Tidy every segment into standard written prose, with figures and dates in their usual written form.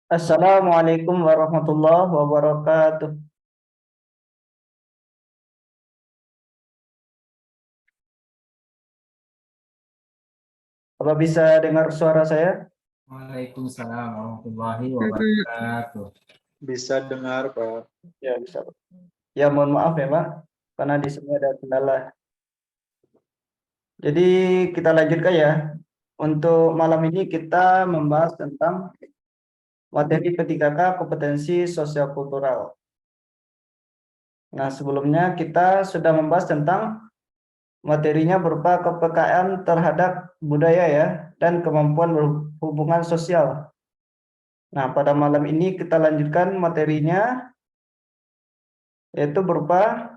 Assalamualaikum warahmatullahi wabarakatuh. Apa bisa dengar suara saya? Waalaikumsalam warahmatullahi Mm, wabarakatuh. Bisa dengar, Pak. Ya, bisa. Ya, mohon maaf ya, Pak, karena di sini ada kendala. Jadi kita lanjutkan ya. Untuk malam ini kita membahas tentang materi P3K kompetensi sosial kultural. Nah, sebelumnya kita sudah membahas tentang materinya berupa kepekaan terhadap budaya ya dan kemampuan berhubungan sosial. Nah, pada malam ini kita lanjutkan materinya yaitu berupa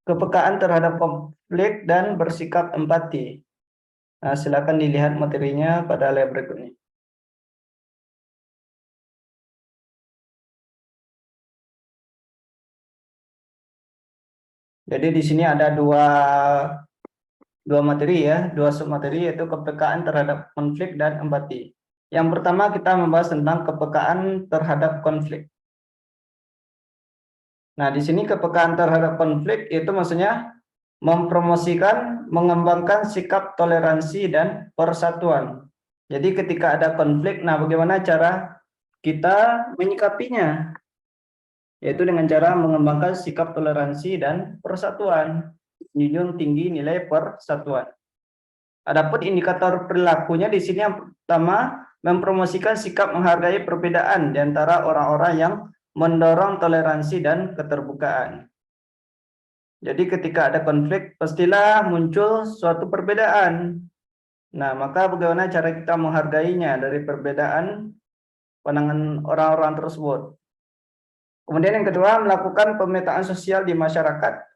kepekaan terhadap konflik dan bersikap empati. Nah, silakan dilihat materinya pada layar berikutnya. Jadi di sini ada dua materi ya, dua submateri yaitu kepekaan terhadap konflik dan empati. Yang pertama kita membahas tentang kepekaan terhadap konflik. Nah, di sini kepekaan terhadap konflik itu maksudnya mempromosikan, mengembangkan sikap toleransi dan persatuan. Jadi ketika ada konflik, nah bagaimana cara kita menyikapinya? Yaitu dengan cara mengembangkan sikap toleransi dan persatuan, menjunjung tinggi nilai persatuan. Adapun indikator perilakunya di sini yang pertama mempromosikan sikap menghargai perbedaan di antara orang-orang yang mendorong toleransi dan keterbukaan. Jadi ketika ada konflik pastilah muncul suatu perbedaan. Nah, maka bagaimana cara kita menghargainya dari perbedaan pandangan orang-orang tersebut. Kemudian yang kedua, melakukan pemetaan sosial di masyarakat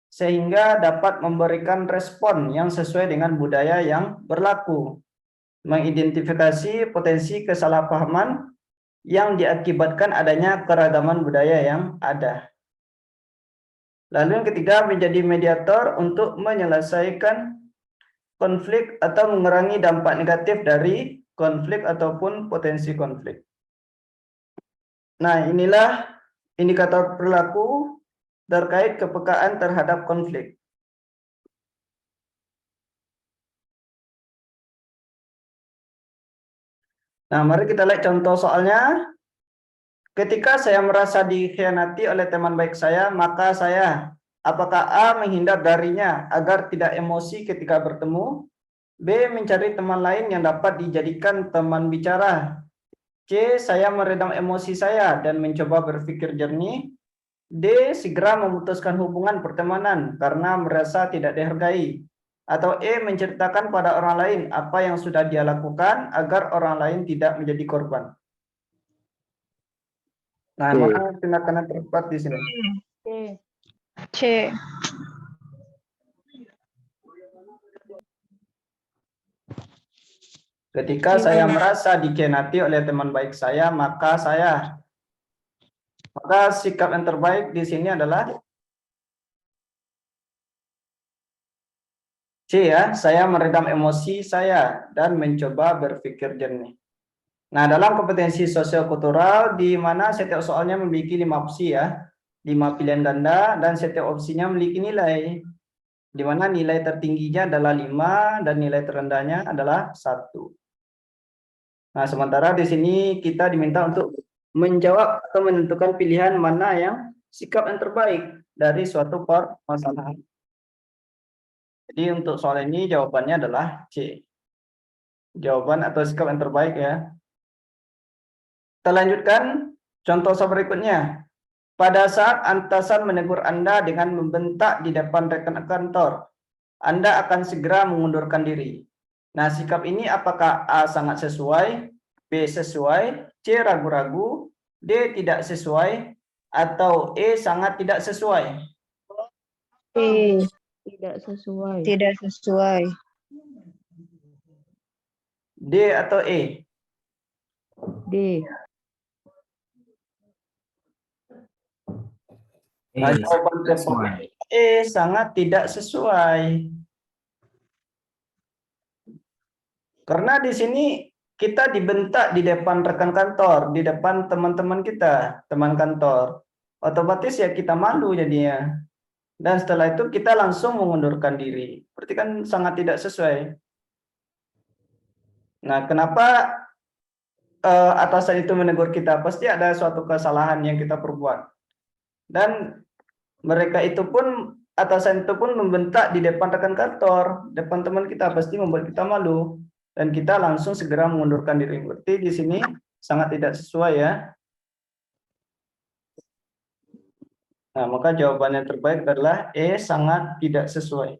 sehingga dapat memberikan respon yang sesuai dengan budaya yang berlaku. Mengidentifikasi potensi kesalahpahaman yang diakibatkan adanya keragaman budaya yang ada. Lalu yang ketiga, menjadi mediator untuk menyelesaikan konflik atau mengurangi dampak negatif dari konflik ataupun potensi konflik. Nah, inilah indikator perilaku terkait kepekaan terhadap konflik. Nah, mari kita lihat contoh soalnya. Ketika saya merasa dikhianati oleh teman baik saya, maka saya, apakah A, menghindar darinya agar tidak emosi ketika bertemu, B, mencari teman lain yang dapat dijadikan teman bicara, C, saya meredam emosi saya dan mencoba berpikir jernih, D, segera memutuskan hubungan pertemanan karena merasa tidak dihargai, atau E, menceritakan pada orang lain apa yang sudah dia lakukan agar orang lain tidak menjadi korban. Nah, mana tindakan yang tepat di sini? C. Ketika saya merasa dikhianati oleh teman baik saya, maka sikap yang terbaik di sini adalah C ya, saya meredam emosi saya dan mencoba berpikir jernih. Nah, dalam kompetensi sosiokultural di mana setiap soalnya memiliki 5 opsi ya, 5 pilihan ganda dan setiap opsinya memiliki nilai. Di mana nilai tertingginya adalah 5 dan nilai terendahnya adalah 1. Nah, sementara di sini kita diminta untuk menjawab atau menentukan pilihan mana yang sikap yang terbaik dari suatu permasalahan. Jadi untuk soal ini jawabannya adalah C. Jawaban atau sikap yang terbaik ya. Kita lanjutkan contoh berikutnya. Pada saat atasan menegur Anda dengan membentak di depan rekan kantor, Anda akan segera mengundurkan diri. Nah, sikap ini apakah A sangat sesuai, B sesuai, C ragu-ragu, D tidak sesuai, atau E sangat tidak sesuai? E. Tidak sesuai. Tidak sesuai. D atau E? D. Nah, jawaban tepat E sangat tidak sesuai. Karena di sini kita dibentak di depan rekan kantor, di depan teman-teman kita, teman kantor, otomatis ya kita malu jadinya. Dan setelah itu kita langsung mengundurkan diri. Berarti kan sangat tidak sesuai. Nah, kenapa atasan itu menegur kita? Pasti ada suatu kesalahan yang kita perbuat. Dan mereka itu pun, atasan itu pun membentak di depan rekan kantor, depan teman kita, pasti membuat kita malu. Dan kita langsung segera mengundurkan diri. Berarti di sini sangat tidak sesuai ya. Nah, maka jawaban yang terbaik adalah E, sangat tidak sesuai.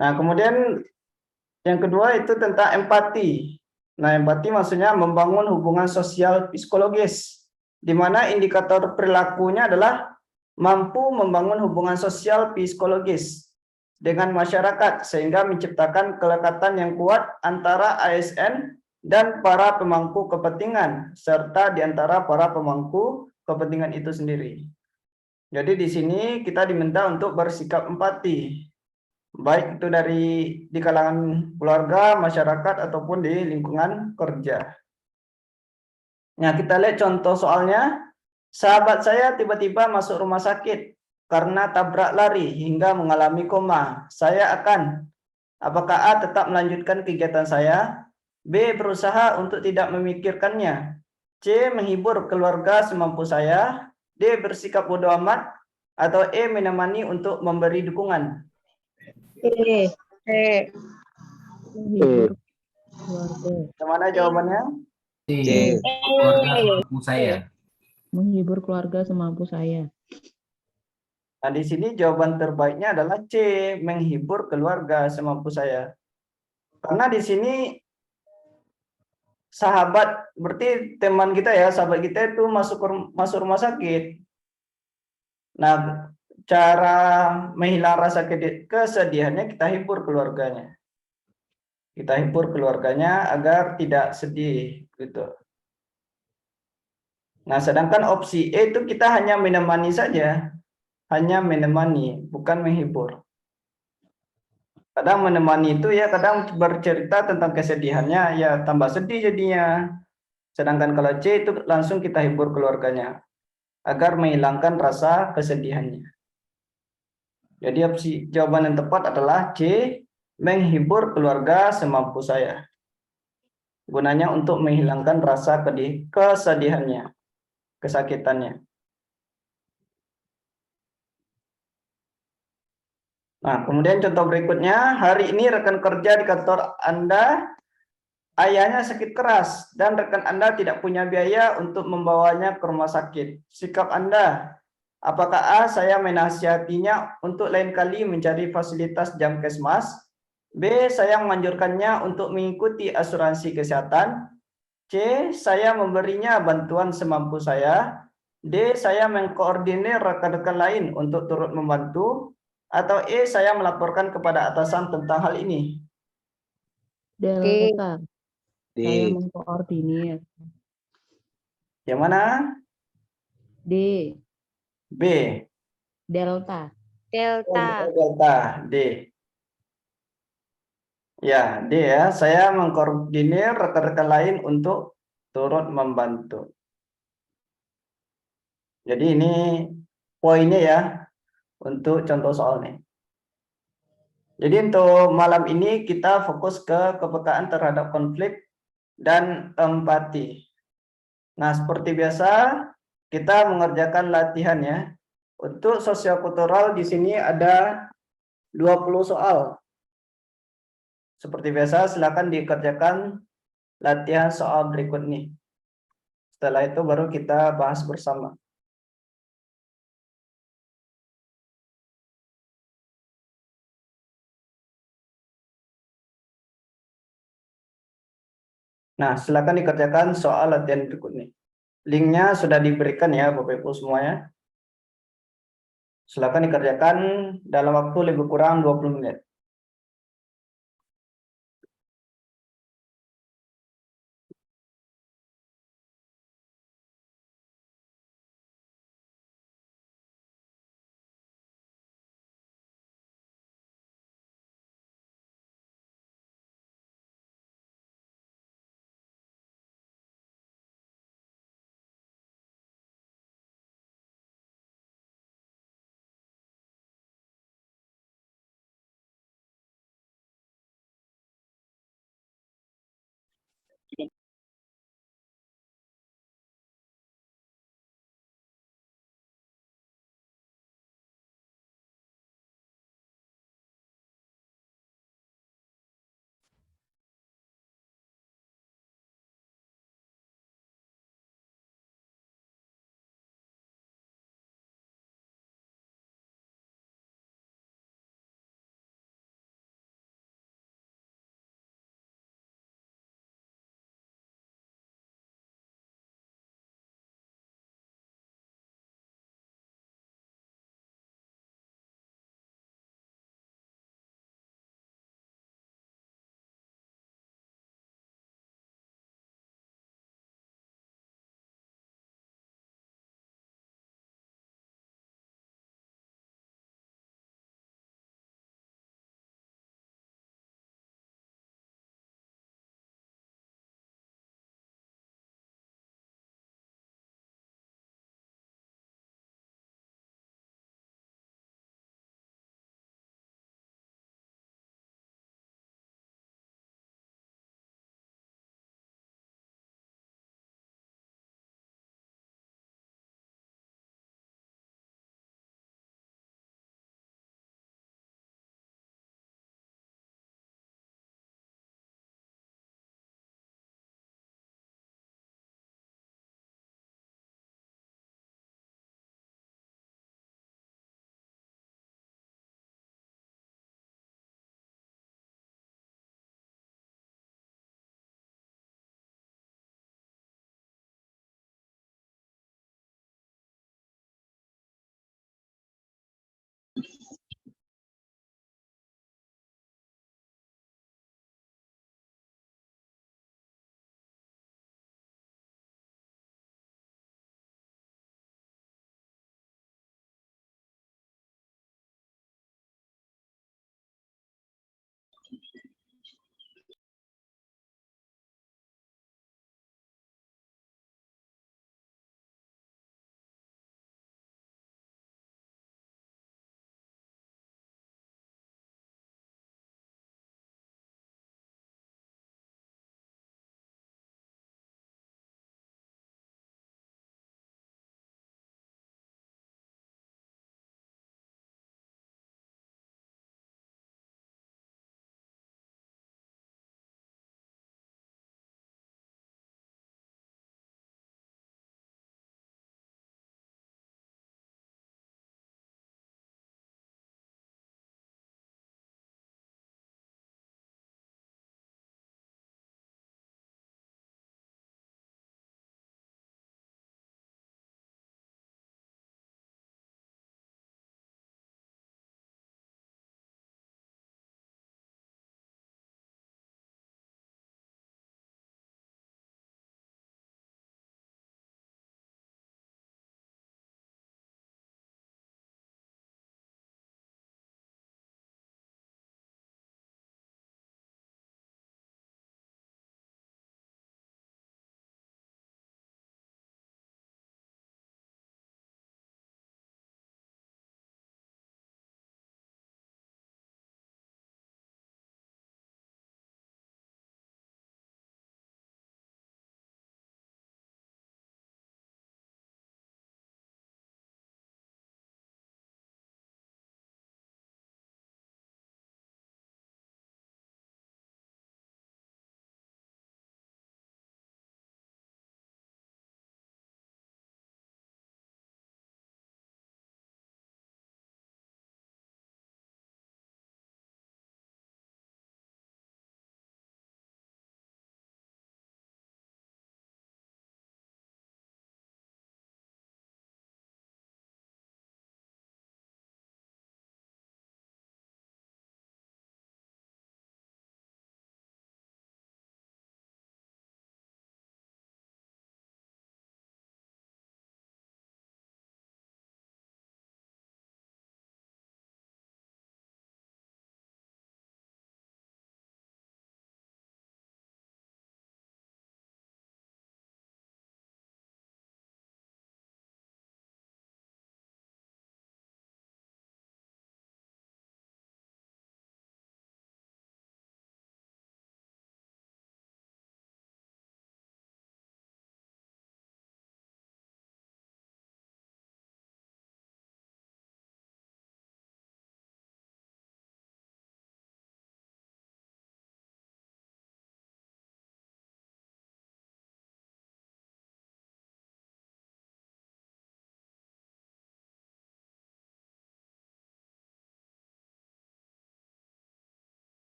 Nah, kemudian yang kedua itu tentang empati. Nah, empati maksudnya membangun hubungan sosial psikologis, di mana indikator perilakunya adalah mampu membangun hubungan sosial psikologis dengan masyarakat, sehingga menciptakan kelekatan yang kuat antara ASN dan para pemangku kepentingan, serta di antara para pemangku kepentingan itu sendiri. Jadi di sini kita diminta untuk bersikap empati, baik itu di kalangan keluarga, masyarakat, ataupun di lingkungan kerja. Nah, kita lihat contoh soalnya. Sahabat saya tiba-tiba masuk rumah sakit karena tabrak lari hingga mengalami koma. Apakah A, tetap melanjutkan kegiatan saya? B, berusaha untuk tidak memikirkannya? C, menghibur keluarga semampu saya? D, bersikap bodoh amat? Atau E, menemani untuk memberi dukungan? C. Menghibur keluarga. Gimana jawabannya? C. Keluarga semampu saya. Menghibur keluarga semampu saya. Nah, di sini jawaban terbaiknya adalah C, menghibur keluarga semampu saya. Karena di sini sahabat, berarti teman kita ya, sahabat kita itu masuk rumah sakit. Nah, cara menghilang rasa kesedihannya, kita hibur keluarganya. Kita hibur keluarganya agar tidak sedih, gitu. Nah, sedangkan opsi E itu kita hanya menemani saja, hanya menemani, bukan menghibur. Kadang menemani itu ya, kadang bercerita tentang kesedihannya, ya tambah sedih jadinya. Sedangkan kalau C itu langsung kita hibur keluarganya, agar menghilangkan rasa kesedihannya. Jadi opsi jawaban yang tepat adalah C, menghibur keluarga semampu saya. Gunanya untuk menghilangkan rasa kesedihannya, kesakitannya. Nah, kemudian contoh berikutnya, hari ini rekan kerja di kantor Anda, ayahnya sakit keras, dan rekan Anda tidak punya biaya untuk membawanya ke rumah sakit. Sikap Anda, apakah A, saya menasihatinya untuk lain kali mencari fasilitas Jamkesmas? B, saya menganjurkannya untuk mengikuti asuransi kesehatan? C, saya memberinya bantuan semampu saya? D, saya mengkoordinir rekan-rekan lain untuk turut membantu? Atau E, saya melaporkan kepada atasan tentang hal ini? Delta. D. Saya mengkoordinir. Yang mana? D. B. Delta. Delta. D. Ya, D ya. Saya mengkoordinir rekan-rekan lain untuk turut membantu. Jadi ini poinnya ya untuk contoh soalnya. Jadi untuk malam ini kita fokus ke kepekaan terhadap konflik dan empati. Nah, seperti biasa kita mengerjakan latihan ya. Untuk sosiokultural di sini ada 20 soal. Seperti biasa silakan dikerjakan latihan soal berikut ini. Setelah itu baru kita bahas bersama. Nah, silakan dikerjakan soal latihan berikut ini. Linknya sudah diberikan ya Bapak Ibu semuanya. Silakan dikerjakan dalam waktu lebih kurang 20 menit.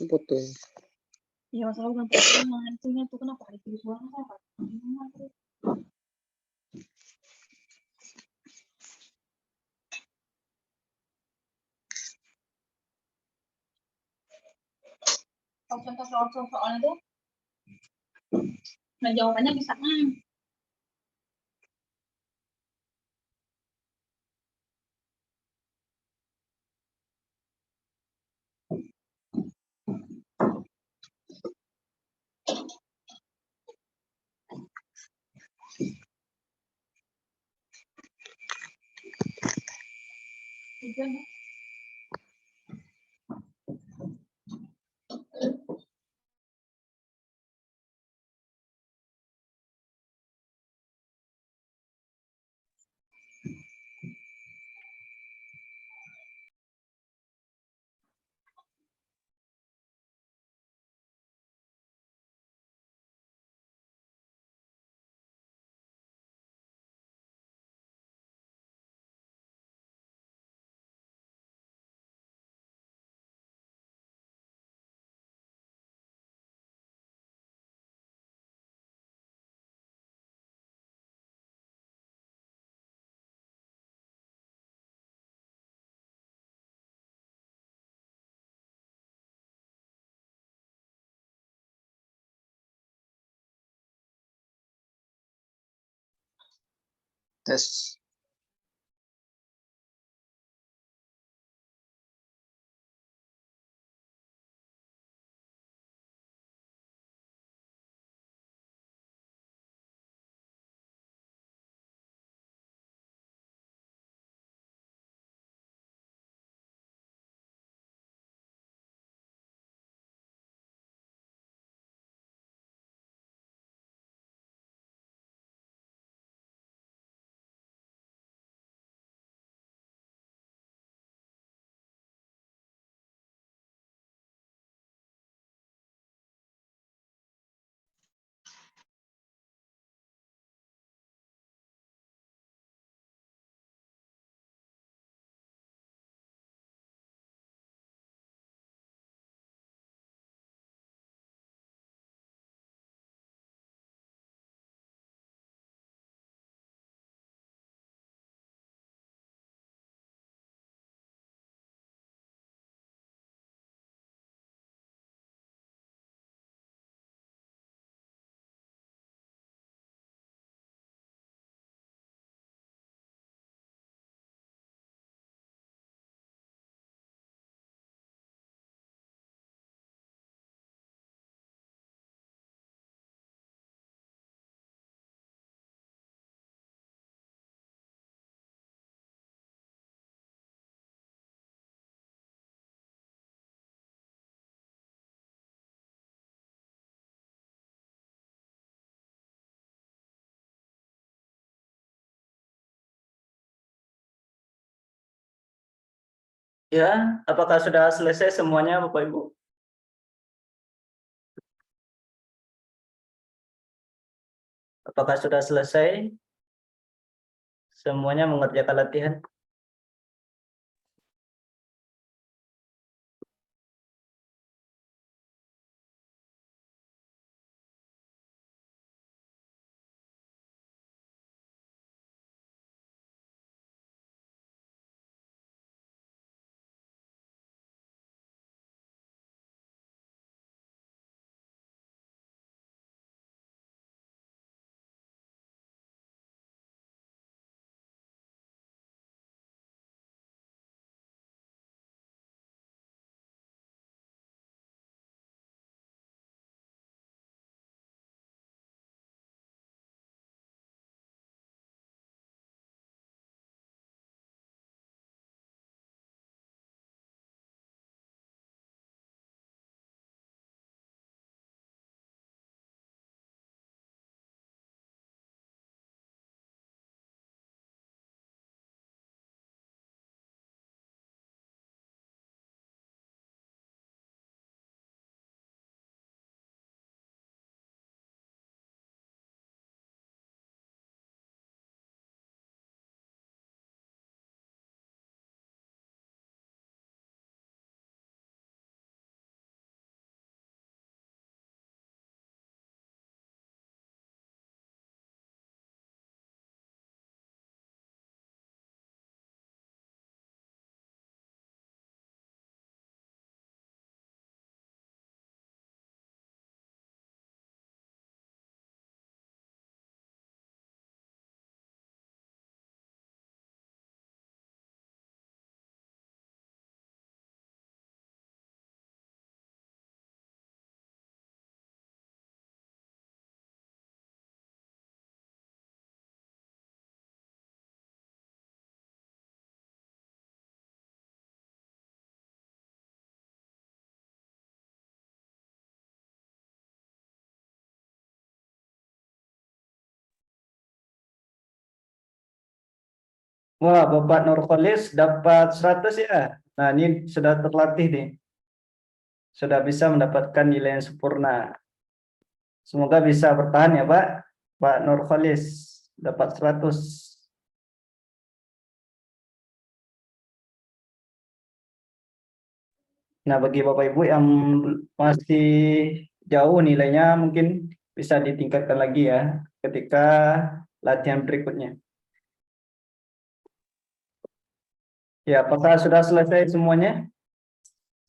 Putus. Ya masalah bukan pertama, itunya tuh kenapa hari itu suara apa? Kalau contoh soalnya tuh, nah jawabannya bisa tujuan. Tes. Ya, apakah sudah selesai semuanya Bapak Ibu? Apakah sudah selesai semuanya mengerjakan latihan? Wah, Bapak Nurholis dapat 100 ya. Nah, ini sudah terlatih nih. Sudah bisa mendapatkan nilai yang sempurna. Semoga bisa bertahan ya, Pak. Pak Nurholis dapat 100. Nah, bagi Bapak Ibu yang masih jauh nilainya mungkin bisa ditingkatkan lagi ya ketika latihan berikutnya. Ya, apakah sudah selesai semuanya?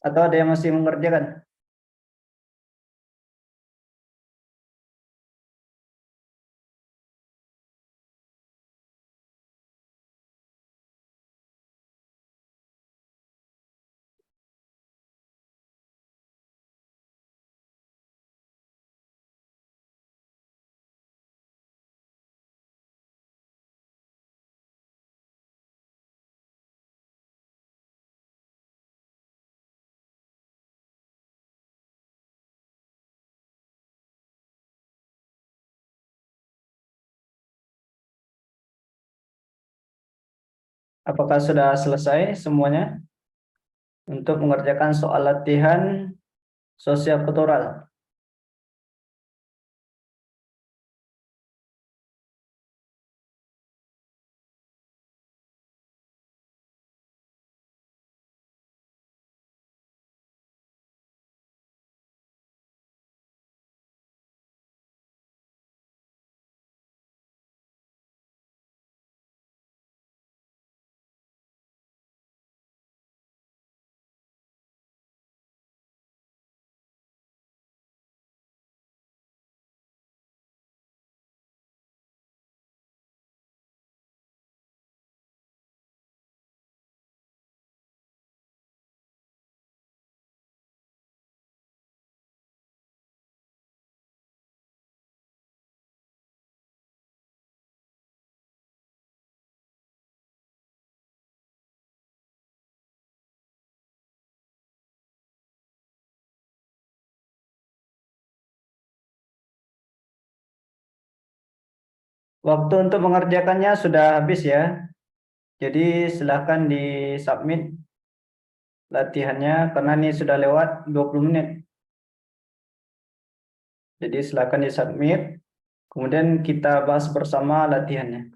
Atau ada yang masih mengerjakan? Apakah sudah selesai semuanya untuk mengerjakan soal latihan sosiokultural? Waktu untuk mengerjakannya sudah habis ya. Jadi silahkan di-submit latihannya karena ini sudah lewat 20 menit. Jadi silahkan di-submit. Kemudian kita bahas bersama latihannya.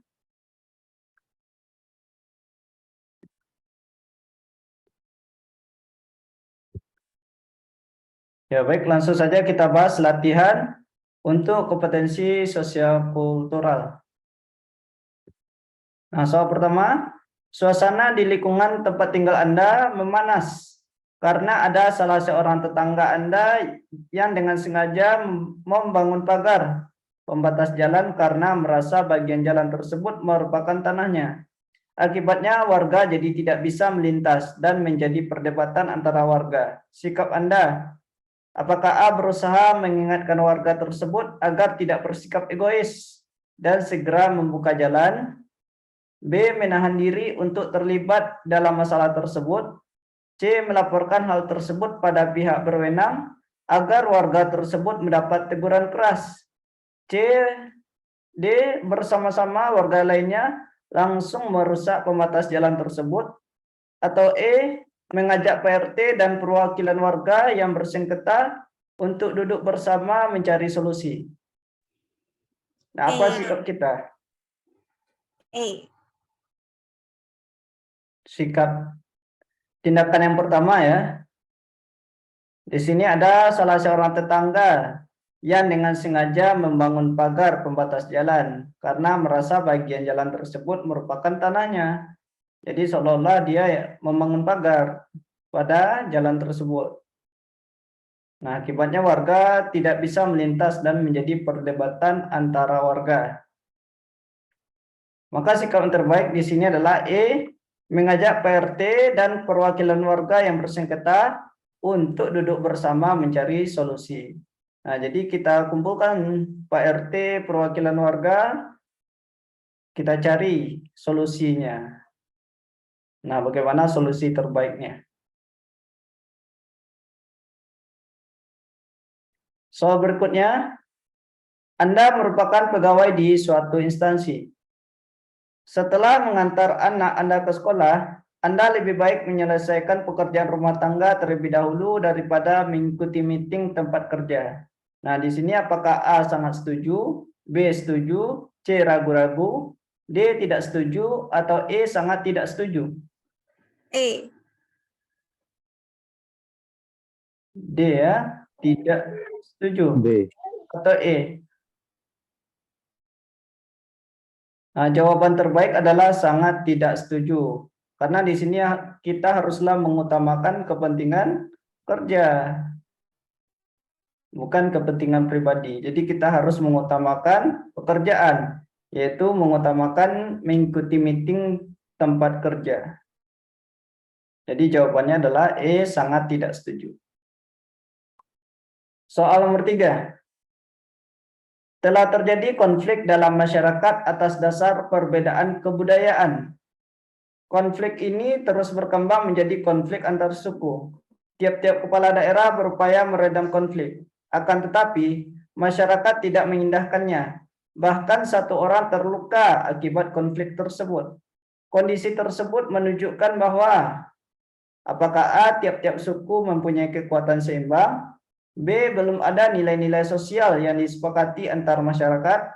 Ya baik, langsung saja kita bahas latihan untuk kompetensi sosial-kultural. Nah, soal pertama, suasana di lingkungan tempat tinggal Anda memanas karena ada salah seorang tetangga Anda yang dengan sengaja membangun pagar pembatas jalan karena merasa bagian jalan tersebut merupakan tanahnya. Akibatnya warga jadi tidak bisa melintas dan menjadi perdebatan antara warga. Sikap Anda, apakah A berusaha mengingatkan warga tersebut agar tidak bersikap egois dan segera membuka jalan? B. Menahan diri untuk terlibat dalam masalah tersebut. C. Melaporkan hal tersebut pada pihak berwenang agar warga tersebut mendapat teguran keras. C. D. Bersama-sama warga lainnya langsung merusak pembatas jalan tersebut. Atau E. Mengajak PRT dan perwakilan warga yang bersengketa untuk duduk bersama mencari solusi. Nah, apa sikap kita? Sikap tindakan yang pertama ya. Di sini ada salah seorang tetangga yang dengan sengaja membangun pagar pembatas jalan karena merasa bagian jalan tersebut merupakan tanahnya. Jadi seolah-olah dia membangun pagar pada jalan tersebut. Nah, akibatnya warga tidak bisa melintas dan menjadi perdebatan antara warga. Maka sikap yang terbaik di sini adalah E, mengajak PRT dan perwakilan warga yang bersengketa untuk duduk bersama mencari solusi. Nah, jadi kita kumpulkan Pak RT, perwakilan warga, kita cari solusinya. Nah, bagaimana solusi terbaiknya? Soal berikutnya, Anda merupakan pegawai di suatu instansi. Setelah mengantar anak Anda ke sekolah, Anda lebih baik menyelesaikan pekerjaan rumah tangga terlebih dahulu daripada mengikuti meeting tempat kerja. Nah, di sini apakah A sangat setuju, B setuju, C ragu-ragu, D tidak setuju, atau E sangat tidak setuju? E. D ya, tidak setuju. B. Atau E? Nah, jawaban terbaik adalah sangat tidak setuju. Karena di sini kita haruslah mengutamakan kepentingan kerja, bukan kepentingan pribadi. Jadi kita harus mengutamakan pekerjaan, yaitu mengutamakan mengikuti meeting tempat kerja. Jadi jawabannya adalah E, sangat tidak setuju. Soal nomor 3. Telah terjadi konflik dalam masyarakat atas dasar perbedaan kebudayaan. Konflik ini terus berkembang menjadi konflik antar suku. Tiap-tiap kepala daerah berupaya meredam konflik. Akan tetapi, masyarakat tidak mengindahkannya. Bahkan satu orang terluka akibat konflik tersebut. Kondisi tersebut menunjukkan bahwa apakah A, tiap-tiap suku mempunyai kekuatan seimbang, B, belum ada nilai-nilai sosial yang disepakati antar masyarakat,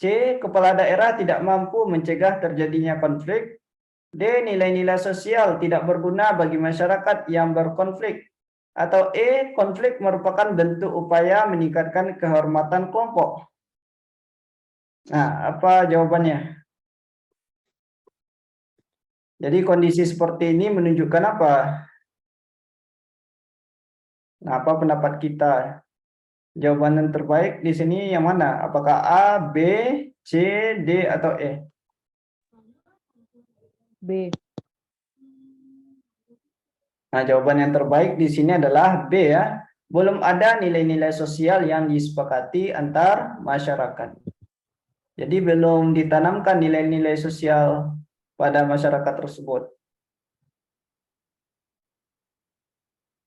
C, kepala daerah tidak mampu mencegah terjadinya konflik, D, nilai-nilai sosial tidak berguna bagi masyarakat yang berkonflik, atau E, konflik merupakan bentuk upaya meningkatkan kehormatan kelompok. Nah, apa jawabannya? Jadi kondisi seperti ini menunjukkan apa? Nah, apa pendapat kita? Jawaban yang terbaik di sini yang mana? Apakah A, B, C, D, atau E? B. Nah, jawaban yang terbaik di sini adalah B ya. Belum ada nilai-nilai sosial yang disepakati antar masyarakat. Jadi belum ditanamkan nilai-nilai sosial pada masyarakat tersebut.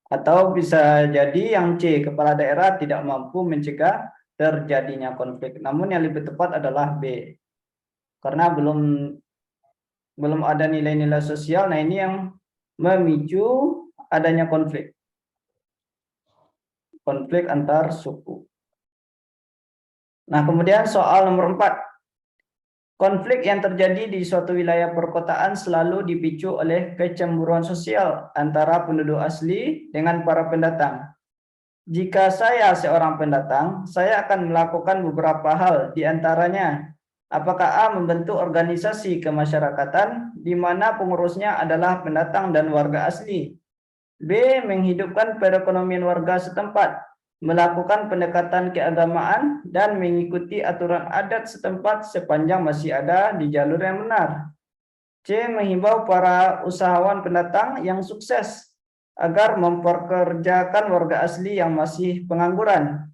Atau bisa jadi yang C, kepala daerah tidak mampu mencegah terjadinya konflik. Namun yang lebih tepat adalah B. Karena belum ada nilai-nilai sosial, nah ini yang memicu adanya konflik. Konflik antar suku. Nah, kemudian soal nomor 4. Konflik yang terjadi di suatu wilayah perkotaan selalu dipicu oleh kecemburuan sosial antara penduduk asli dengan para pendatang. Jika saya seorang pendatang, saya akan melakukan beberapa hal, di antaranya, apakah A, membentuk organisasi kemasyarakatan di mana pengurusnya adalah pendatang dan warga asli. B, menghidupkan perekonomian warga setempat, melakukan pendekatan keagamaan, dan mengikuti aturan adat setempat sepanjang masih ada di jalur yang benar. C, menghimbau para usahawan pendatang yang sukses agar memperkerjakan warga asli yang masih pengangguran.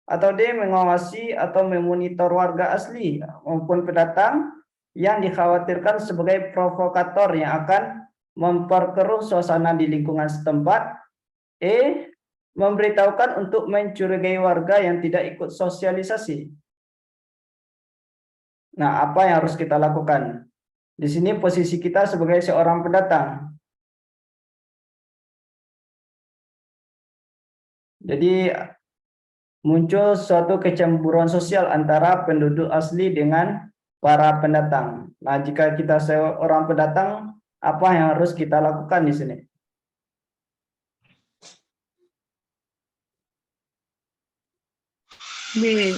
Atau D, mengawasi atau memonitor warga asli maupun pendatang yang dikhawatirkan sebagai provokator yang akan memperkeruh suasana di lingkungan setempat. E, memberitahukan untuk mencurigai warga yang tidak ikut sosialisasi. Nah, apa yang harus kita lakukan? Di sini posisi kita sebagai seorang pendatang. Jadi muncul suatu kecemburuan sosial antara penduduk asli dengan para pendatang. Nah, jika kita seorang pendatang, apa yang harus kita lakukan di sini? B.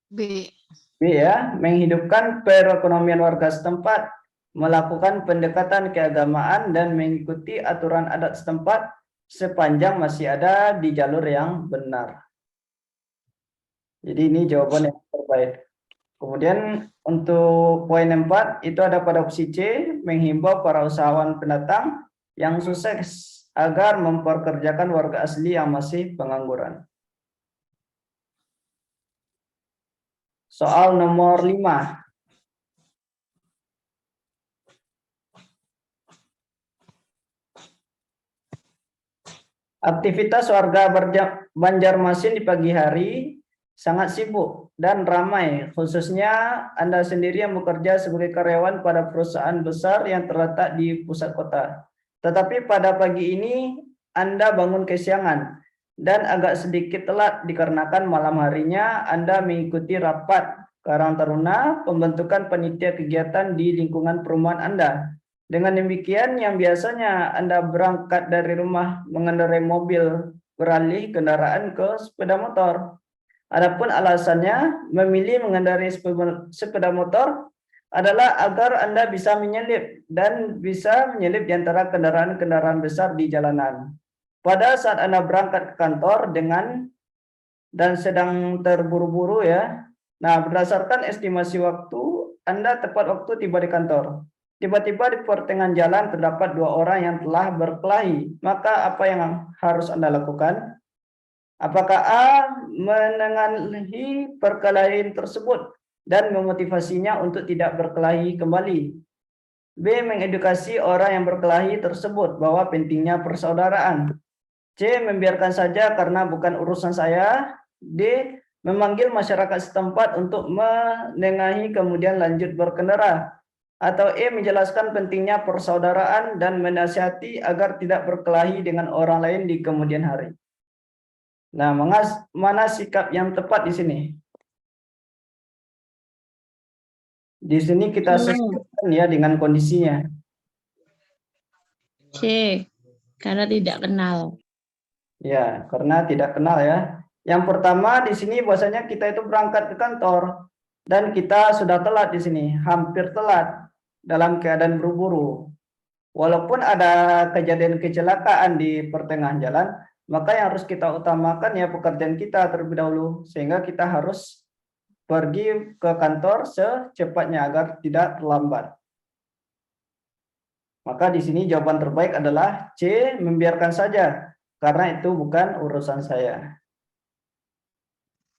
B. B ya, menghidupkan perekonomian warga setempat, melakukan pendekatan keagamaan, dan mengikuti aturan adat setempat sepanjang masih ada di jalur yang benar. Jadi ini jawaban yang terbaik. Kemudian untuk poin 4 itu ada pada opsi C, menghimbau para usahawan pendatang yang sukses agar memperkerjakan warga asli yang masih pengangguran. Soal nomor 5. Aktivitas warga Banjarmasin di pagi hari sangat sibuk dan ramai, khususnya Anda sendiri yang bekerja sebagai karyawan pada perusahaan besar yang terletak di pusat kota. Tetapi pada pagi ini Anda bangun kesiangan dan agak sedikit telat dikarenakan malam harinya Anda mengikuti rapat Karang Taruna pembentukan panitia kegiatan di lingkungan perumahan Anda. Dengan demikian, yang biasanya Anda berangkat dari rumah mengendarai mobil beralih kendaraan ke sepeda motor. Adapun alasannya memilih mengendarai sepeda motor adalah agar Anda bisa menyelip di antara kendaraan-kendaraan besar di jalanan. Pada saat Anda berangkat ke kantor dan sedang terburu-buru ya. Nah, berdasarkan estimasi waktu, Anda tepat waktu tiba di kantor. Tiba-tiba di pertengahan jalan terdapat 2 orang yang telah berkelahi. Maka apa yang harus Anda lakukan? Apakah A menengahi perkelahian tersebut dan memotivasinya untuk tidak berkelahi kembali? B mengedukasi orang yang berkelahi tersebut bahwa pentingnya persaudaraan. C membiarkan saja karena bukan urusan saya. D memanggil masyarakat setempat untuk menengahi kemudian lanjut berkendara. Atau E menjelaskan pentingnya persaudaraan dan menasihati agar tidak berkelahi dengan orang lain di kemudian hari. Nah, mana sikap yang tepat di sini? Di sini kita sesuaikan ya dengan kondisinya. C, karena tidak kenal. Ya, karena tidak kenal ya. Yang pertama di sini bahwasanya kita itu berangkat ke kantor dan kita sudah telat di sini, hampir telat dalam keadaan buru-buru. Walaupun ada kejadian kecelakaan di pertengahan jalan, maka yang harus kita utamakan ya pekerjaan kita terlebih dahulu, sehingga kita harus pergi ke kantor secepatnya agar tidak terlambat. Maka di sini jawaban terbaik adalah C, membiarkan saja, karena itu bukan urusan saya.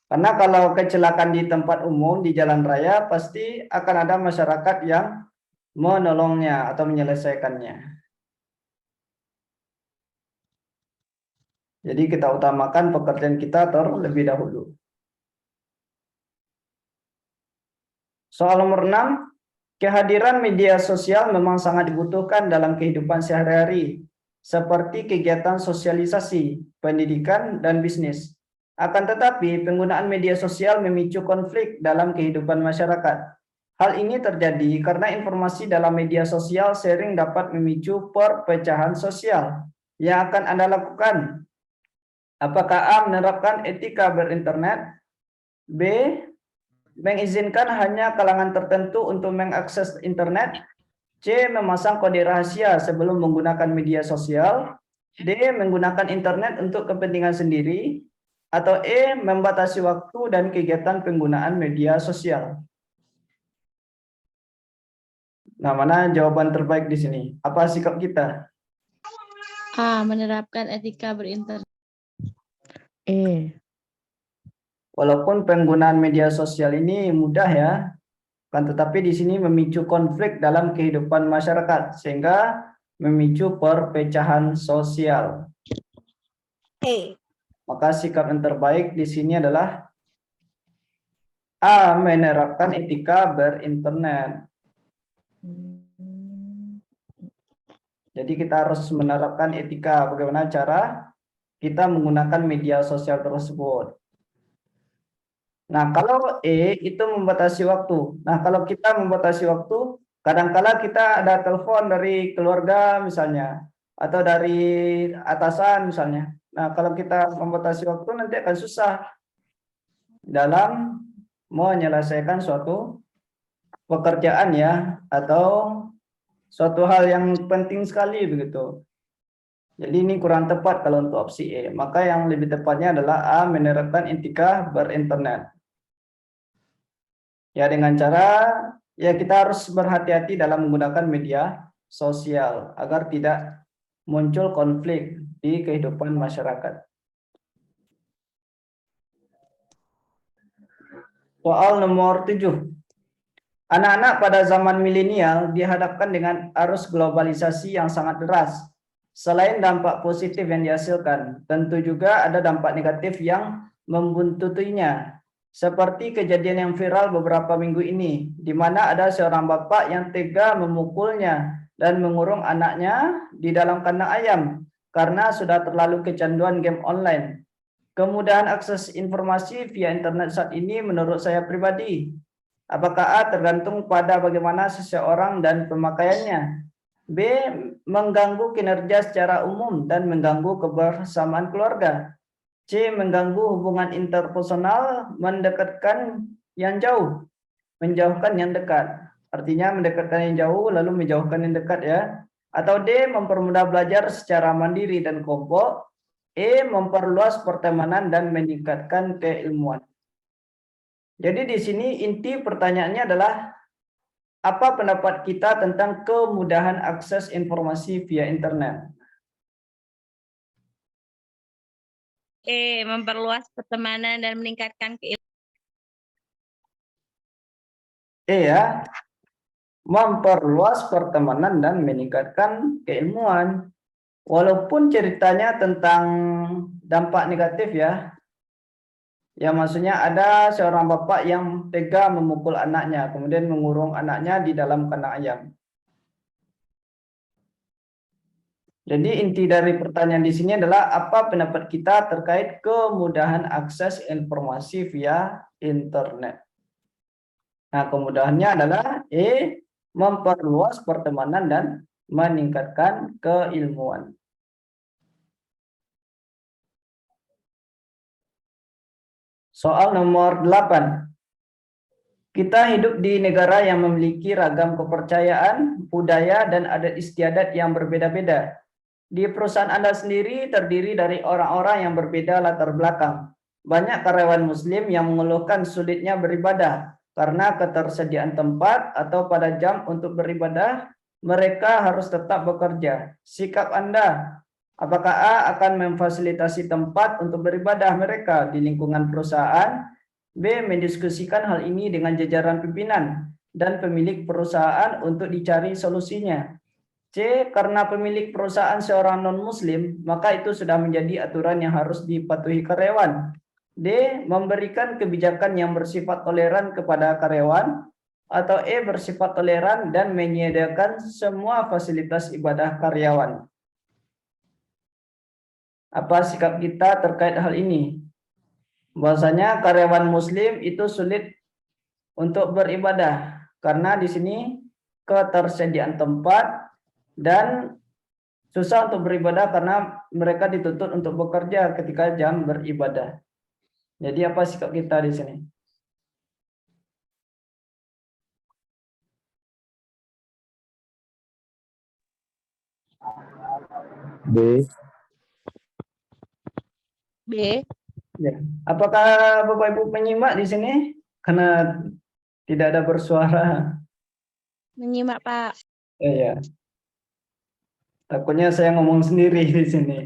Karena kalau kecelakaan di tempat umum, di jalan raya, pasti akan ada masyarakat yang menolongnya atau menyelesaikannya. Jadi kita utamakan pekerjaan kita terlebih dahulu. Soal nomor 6, kehadiran media sosial memang sangat dibutuhkan dalam kehidupan sehari-hari, seperti kegiatan sosialisasi, pendidikan, dan bisnis. Akan tetapi, penggunaan media sosial memicu konflik dalam kehidupan masyarakat. Hal ini terjadi karena informasi dalam media sosial sering dapat memicu perpecahan sosial. Yang akan Anda lakukan? Apakah A menerapkan etika berinternet? B mengizinkan hanya kalangan tertentu untuk mengakses internet? C memasang kode rahasia sebelum menggunakan media sosial? D menggunakan internet untuk kepentingan sendiri? Atau E membatasi waktu dan kegiatan penggunaan media sosial? Nah, mana jawaban terbaik di sini? Apa sikap kita? A, menerapkan etika berinternet. E. Walaupun penggunaan media sosial ini mudah ya, kan tetapi di sini memicu konflik dalam kehidupan masyarakat sehingga memicu perpecahan sosial. Maka sikap yang terbaik di sini adalah A, menerapkan etika berinternet. Jadi kita harus menerapkan etika bagaimana cara kita menggunakan media sosial tersebut. Nah, kalau E itu membatasi waktu. Nah, kalau kita membatasi waktu, kadangkala kita ada telepon dari keluarga misalnya, atau dari atasan misalnya. Nah, kalau kita membatasi waktu nanti akan susah dalam menyelesaikan suatu pekerjaan ya, atau suatu hal yang penting sekali begitu. Jadi ini kurang tepat kalau untuk opsi E. Maka yang lebih tepatnya adalah A, menerapkan etika berinternet. Ya, dengan cara ya kita harus berhati-hati dalam menggunakan media sosial agar tidak muncul konflik di kehidupan masyarakat. Soal nomor 7. Anak-anak pada zaman milenial dihadapkan dengan arus globalisasi yang sangat deras. Selain dampak positif yang dihasilkan, tentu juga ada dampak negatif yang membuntutinya. Seperti kejadian yang viral beberapa minggu ini, di mana ada seorang bapak yang tega memukulnya dan mengurung anaknya di dalam kandang ayam karena sudah terlalu kecanduan game online. Kemudahan akses informasi via internet saat ini menurut saya pribadi, apakah A, tergantung pada bagaimana seseorang dan pemakaiannya. B, mengganggu kinerja secara umum dan mengganggu kebersamaan keluarga. C, mengganggu hubungan interpersonal, mendekatkan yang jauh, menjauhkan yang dekat. Artinya mendekatkan yang jauh lalu menjauhkan yang dekat ya. Atau D, mempermudah belajar secara mandiri dan kelompok. E, memperluas pertemanan dan meningkatkan keilmuan. Jadi di sini inti pertanyaannya adalah apa pendapat kita tentang kemudahan akses informasi via internet? Memperluas pertemanan dan meningkatkan keilmuan. Ya, memperluas pertemanan dan meningkatkan keilmuan. Walaupun ceritanya tentang dampak negatif ya. Ya maksudnya ada seorang bapak yang tega memukul anaknya, kemudian mengurung anaknya di dalam kandang ayam. Jadi inti dari pertanyaan di sini adalah apa pendapat kita terkait kemudahan akses informasi via internet. Nah, kemudahannya adalah E, memperluas pertemanan dan meningkatkan keilmuan. Soal nomor 8. Kita hidup di negara yang memiliki ragam kepercayaan, budaya, dan adat istiadat yang berbeda-beda. Di perusahaan Anda sendiri terdiri dari orang-orang yang berbeda latar belakang. Banyak karyawan Muslim yang mengeluhkan sulitnya beribadah karena ketersediaan tempat atau pada jam untuk beribadah, mereka harus tetap bekerja. Sikap Anda, apakah A, akan memfasilitasi tempat untuk beribadah mereka di lingkungan perusahaan? B, mendiskusikan hal ini dengan jajaran pimpinan dan pemilik perusahaan untuk dicari solusinya. C, karena pemilik perusahaan seorang non-muslim, maka itu sudah menjadi aturan yang harus dipatuhi karyawan. D, memberikan kebijakan yang bersifat toleran kepada karyawan. Atau E, bersifat toleran dan menyediakan semua fasilitas ibadah karyawan. Apa sikap kita terkait hal ini? Bahwasanya karyawan muslim itu sulit untuk beribadah karena di sini ketersediaan tempat dan susah untuk beribadah karena mereka dituntut untuk bekerja ketika jam beribadah. Jadi apa sikap kita di sini? B. B. Ya. Apakah Bapak Ibu menyimak di sini? Karena tidak ada bersuara. Menyimak, Pak. Ya. Takutnya saya ngomong sendiri di sini.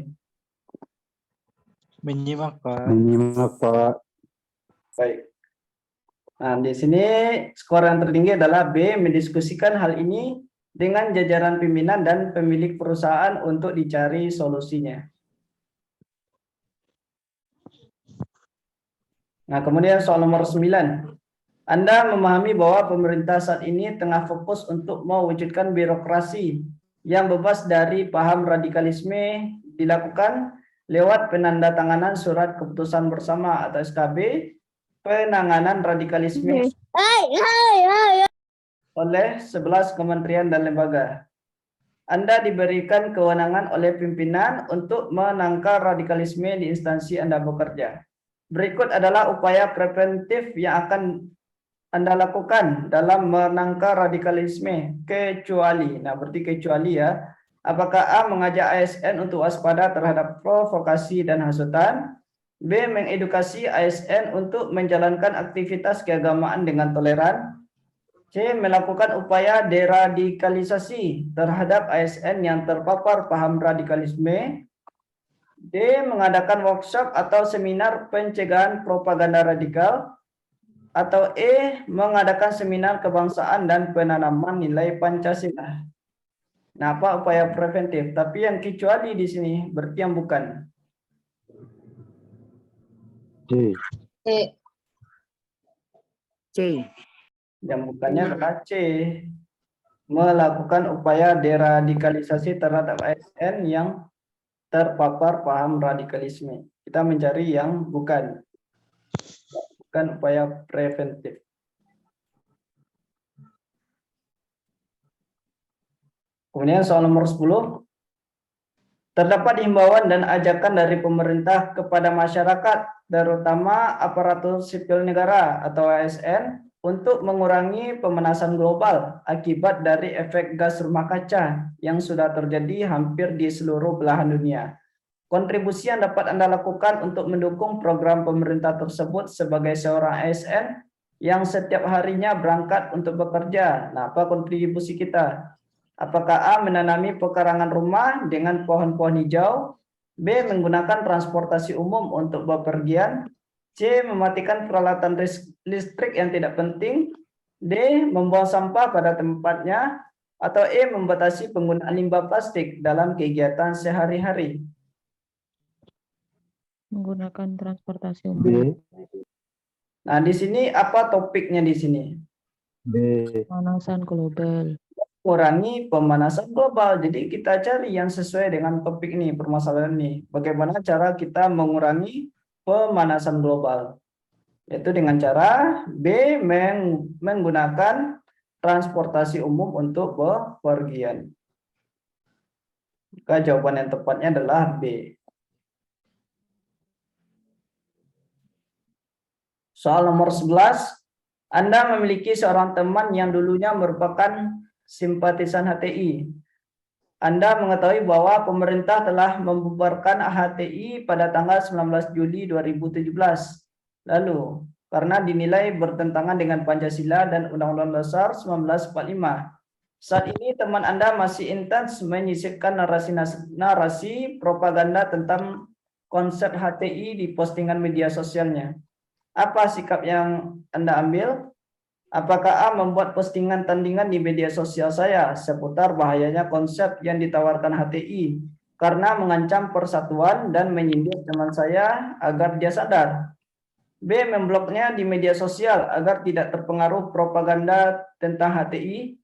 Menyimak, Pak. Menyimak, Pak. Baik. Nah, di sini skor yang tertinggi adalah B, mendiskusikan hal ini dengan jajaran pimpinan dan pemilik perusahaan untuk dicari solusinya. Nah, kemudian soal nomor 9. Anda memahami bahwa pemerintah saat ini tengah fokus untuk mewujudkan birokrasi yang bebas dari paham radikalisme dilakukan lewat penandatanganan surat keputusan bersama atau SKB penanganan radikalisme oleh 11 kementerian dan lembaga. Anda diberikan kewenangan oleh pimpinan untuk menangkal radikalisme di instansi Anda bekerja. Berikut adalah upaya preventif yang akan Anda lakukan dalam menangkal radikalisme kecuali, nah berarti kecuali ya, apakah A, mengajak ASN untuk waspada terhadap provokasi dan hasutan, B, mengedukasi ASN untuk menjalankan aktivitas keagamaan dengan toleran, C, melakukan upaya deradikalisasi terhadap ASN yang terpapar paham radikalisme, D, mengadakan workshop atau seminar pencegahan propaganda radikal, atau E, mengadakan seminar kebangsaan dan penanaman nilai Pancasila. Nah, apa upaya preventif? Tapi yang kecuali di sini berarti yang bukan. D. C. Yang bukannya adalah C. Melakukan upaya deradikalisasi terhadap ASN yang terpapar paham radikalisme. Kita mencari yang bukan upaya preventif. Kemudian soal nomor 10. Terdapat himbauan dan ajakan dari pemerintah kepada masyarakat, terutama aparatur sipil negara atau ASN, untuk mengurangi pemanasan global akibat dari efek gas rumah kaca yang sudah terjadi hampir di seluruh belahan dunia. Kontribusi yang dapat Anda lakukan untuk mendukung program pemerintah tersebut sebagai seorang ASN yang setiap harinya berangkat untuk bekerja. Nah, apa kontribusi kita? Apakah A. menanami pekarangan rumah dengan pohon-pohon hijau, B. menggunakan transportasi umum untuk bepergian, C. mematikan peralatan listrik yang tidak penting, D. membuang sampah pada tempatnya, atau E. membatasi penggunaan limbah plastik dalam kegiatan sehari-hari. Menggunakan transportasi umum. B. Nah, di sini apa topiknya di sini? B. Pemanasan global. Kurangi pemanasan global. Jadi kita cari yang sesuai dengan topik ini, permasalahan ini. Bagaimana cara kita mengurangi pemanasan global? Yaitu dengan cara B. menggunakan transportasi umum untuk bepergian. Maka jawaban yang tepatnya adalah B. Soal nomor 11. Anda memiliki seorang teman yang dulunya merupakan simpatisan HTI. Anda mengetahui bahwa pemerintah telah membubarkan HTI pada tanggal 19 Juli 2017. Lalu, karena dinilai bertentangan dengan Pancasila dan Undang-Undang Dasar 1945. Saat ini teman Anda masih intens menyisipkan narasi propaganda tentang konsep HTI di postingan media sosialnya. Apa sikap yang Anda ambil? Apakah A. membuat postingan tandingan di media sosial saya seputar bahayanya konsep yang ditawarkan HTI karena mengancam persatuan dan menyindir teman saya agar dia sadar? B. membloknya di media sosial agar tidak terpengaruh propaganda tentang HTI?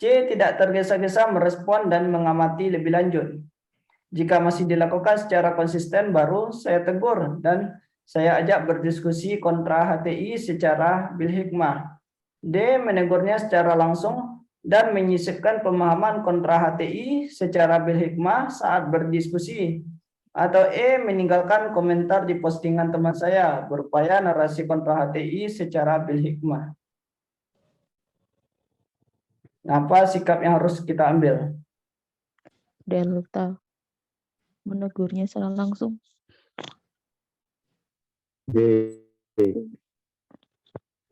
C. tidak tergesa-gesa merespon dan mengamati lebih lanjut. Jika masih dilakukan secara konsisten, baru saya tegur dan saya ajak berdiskusi kontra HTI secara bil hikmah. D. menegurnya secara langsung dan menyisipkan pemahaman kontra HTI secara bil hikmah saat berdiskusi. Atau E. meninggalkan komentar di postingan teman saya berupaya narasi kontra HTI secara bil hikmah. Apa sikap yang harus kita ambil? Delta. Menegurnya secara langsung. B.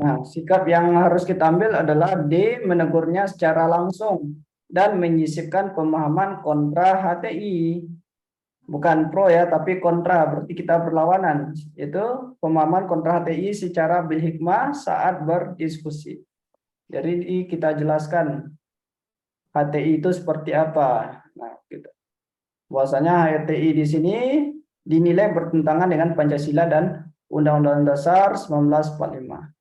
Nah, sikap yang harus kita ambil adalah D. menegurnya secara langsung dan menyisipkan pemahaman kontra HTI. Bukan pro ya, tapi kontra, berarti kita berlawanan. Itu pemahaman kontra HTI secara bil hikmah saat berdiskusi. Jadi kita jelaskan HTI itu seperti apa. Nah, gitu. Bahwasanya HTI di sini dinilai bertentangan dengan Pancasila dan Undang-Undang Dasar 1945.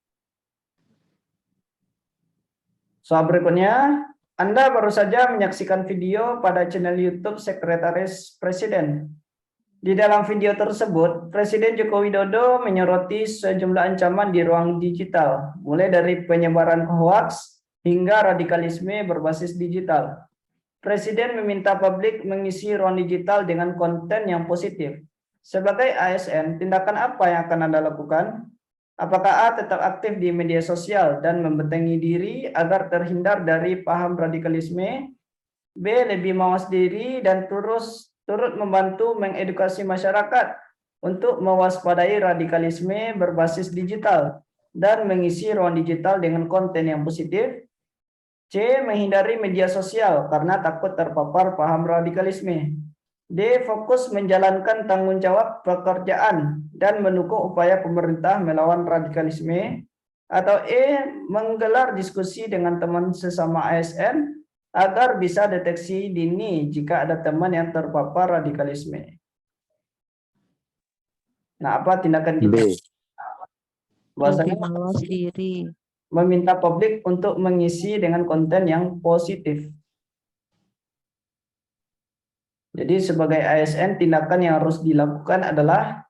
Soal berikutnya, Anda baru saja menyaksikan video pada channel YouTube Sekretaris Presiden. Di dalam video tersebut, Presiden Joko Widodo menyoroti sejumlah ancaman di ruang digital, mulai dari penyebaran hoaks hingga radikalisme berbasis digital. Presiden meminta publik mengisi ruang digital dengan konten yang positif. Sebagai ASN, tindakan apa yang akan Anda lakukan? Apakah A. tetap aktif di media sosial dan membentengi diri agar terhindar dari paham radikalisme? B. lebih mawas diri dan turut membantu mengedukasi masyarakat untuk mewaspadai radikalisme berbasis digital dan mengisi ruang digital dengan konten yang positif? C. menghindari media sosial karena takut terpapar paham radikalisme. D. fokus menjalankan tanggung jawab pekerjaan dan mendukung upaya pemerintah melawan radikalisme. Atau E. menggelar diskusi dengan teman sesama ASN agar bisa deteksi dini jika ada teman yang terpapar radikalisme. Nah, apa tindakan kita? Lebih mawas diri. meminta publik untuk mengisi dengan konten yang positif. Jadi sebagai ASN, tindakan yang harus dilakukan adalah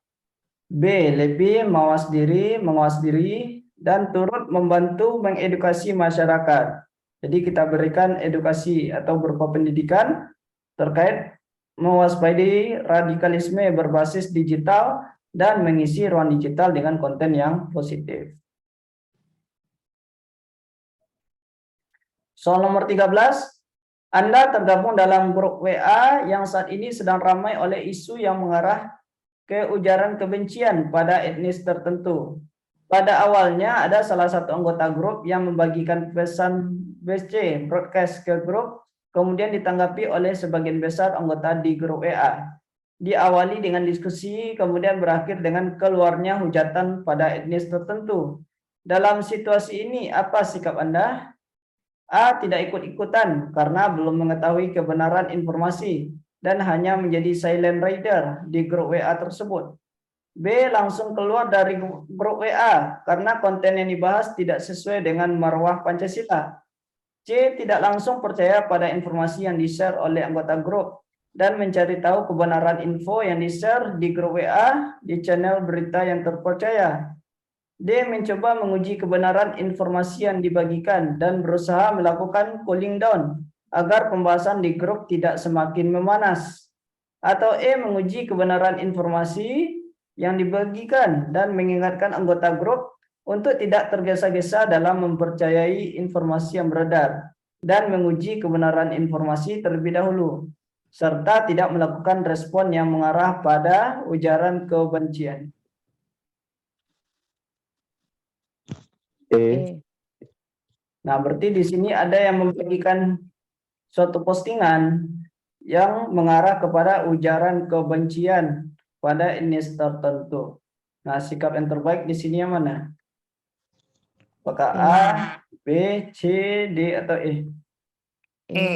B. Lebih mawas diri, mengawas diri, dan turut membantu mengedukasi masyarakat. Jadi kita berikan edukasi atau berupa pendidikan terkait mewaspadai radikalisme berbasis digital dan mengisi ruang digital dengan konten yang positif. Soal nomor 13, Anda tergabung dalam grup WA yang saat ini sedang ramai oleh isu yang mengarah ke ujaran kebencian pada etnis tertentu. Pada awalnya ada salah satu anggota grup yang membagikan pesan BC broadcast ke grup, kemudian ditanggapi oleh sebagian besar anggota di grup WA. Diawali dengan diskusi, kemudian berakhir dengan keluarnya hujatan pada etnis tertentu. Dalam situasi ini, apa sikap Anda? A. Tidak ikut-ikutan karena belum mengetahui kebenaran informasi dan hanya menjadi silent reader di grup WA tersebut. B. Langsung keluar dari grup WA karena konten yang dibahas tidak sesuai dengan marwah Pancasila. C. Tidak langsung percaya pada informasi yang di-share oleh anggota grup dan mencari tahu kebenaran info yang di-share di grup WA di channel berita yang terpercaya. D. Mencoba menguji kebenaran informasi yang dibagikan dan berusaha melakukan cooling down agar pembahasan di grup tidak semakin memanas. Atau E. Menguji kebenaran informasi yang dibagikan dan mengingatkan anggota grup untuk tidak tergesa-gesa dalam mempercayai informasi yang beredar dan menguji kebenaran informasi terlebih dahulu, serta tidak melakukan respon yang mengarah pada ujaran kebencian. E. Nah, berarti di sini ada yang membagikan suatu postingan yang mengarah kepada ujaran kebencian pada etnis tertentu. Nah, sikap yang terbaik di sini yang mana? Apakah A, B, C, D, atau E? E.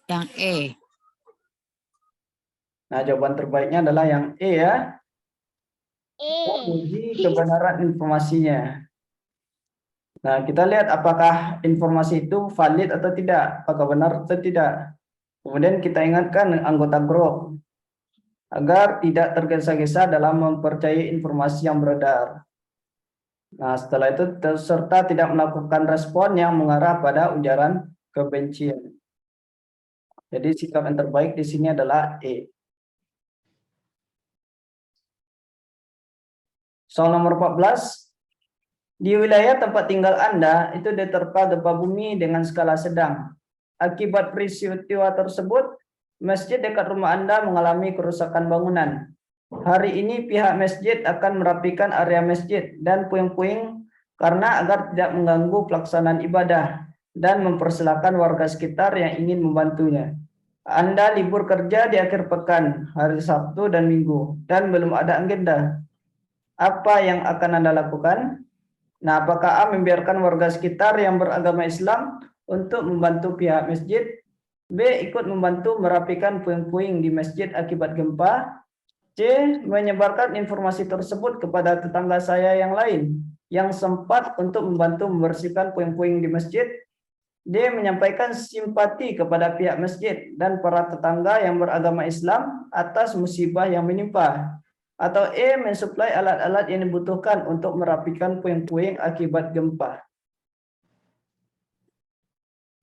Yang E. Nah, jawaban terbaiknya adalah yang E ya. Menguji kebenaran informasinya. Nah, kita lihat apakah informasi itu valid atau tidak, apakah benar atau tidak. Kemudian kita ingatkan anggota grup agar tidak tergesa-gesa dalam mempercayai informasi yang beredar. Nah, setelah itu serta tidak melakukan respon yang mengarah pada ujaran kebencian. Jadi sikap yang terbaik di sini adalah E. Soal nomor 14. Di wilayah tempat tinggal Anda itu diterpa gempa bumi dengan skala sedang. Akibat peristiwa tersebut, masjid dekat rumah Anda mengalami kerusakan bangunan. Hari ini pihak masjid akan merapikan area masjid dan puing-puing karena agar tidak mengganggu pelaksanaan ibadah dan mempersilahkan warga sekitar yang ingin membantunya. Anda libur kerja di akhir pekan, hari Sabtu dan Minggu, dan belum ada agenda. Apa yang akan Anda lakukan? Nah, apakah A. Membiarkan warga sekitar yang beragama Islam untuk membantu pihak masjid? B. Ikut membantu merapikan puing-puing di masjid akibat gempa? C. Menyebarkan informasi tersebut kepada tetangga saya yang lain yang sempat untuk membantu membersihkan puing-puing di masjid? D. Menyampaikan simpati kepada pihak masjid dan para tetangga yang beragama Islam atas musibah yang menimpa? Atau E. Mensuplai alat-alat yang dibutuhkan untuk merapikan puing-puing akibat gempa?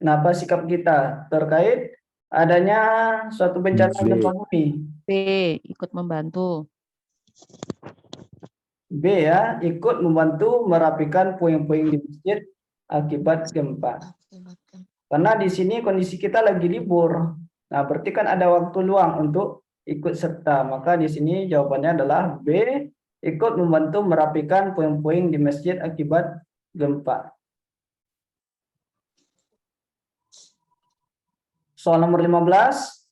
Nah, apa sikap kita terkait adanya suatu bencana B. gempa bumi? B. Ikut membantu. B ya, ikut membantu merapikan puing-puing di masjid akibat gempa. Karena di sini kondisi kita lagi libur. Nah, berarti kan ada waktu luang untuk ikut serta. Maka di sini jawabannya adalah B, ikut membantu merapikan puing-puing di masjid akibat gempa. Soal nomor 15.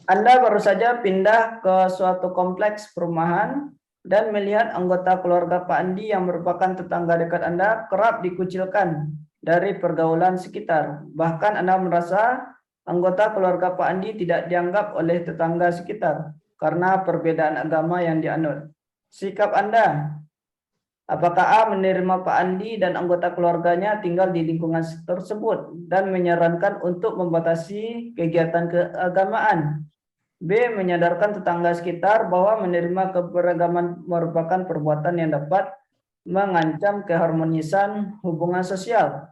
Anda baru saja pindah ke suatu kompleks perumahan dan melihat anggota keluarga Pak Andi yang merupakan tetangga dekat Anda kerap dikucilkan dari pergaulan sekitar. Bahkan Anda merasa anggota keluarga Pak Andi tidak dianggap oleh tetangga sekitar karena perbedaan agama yang dianut. Sikap Anda, Apakah A menerima Pak Andi dan anggota keluarganya tinggal di lingkungan tersebut dan menyarankan untuk membatasi kegiatan keagamaan? B. Menyadarkan tetangga sekitar bahwa menerima keberagaman merupakan perbuatan yang dapat mengancam keharmonisan hubungan sosial.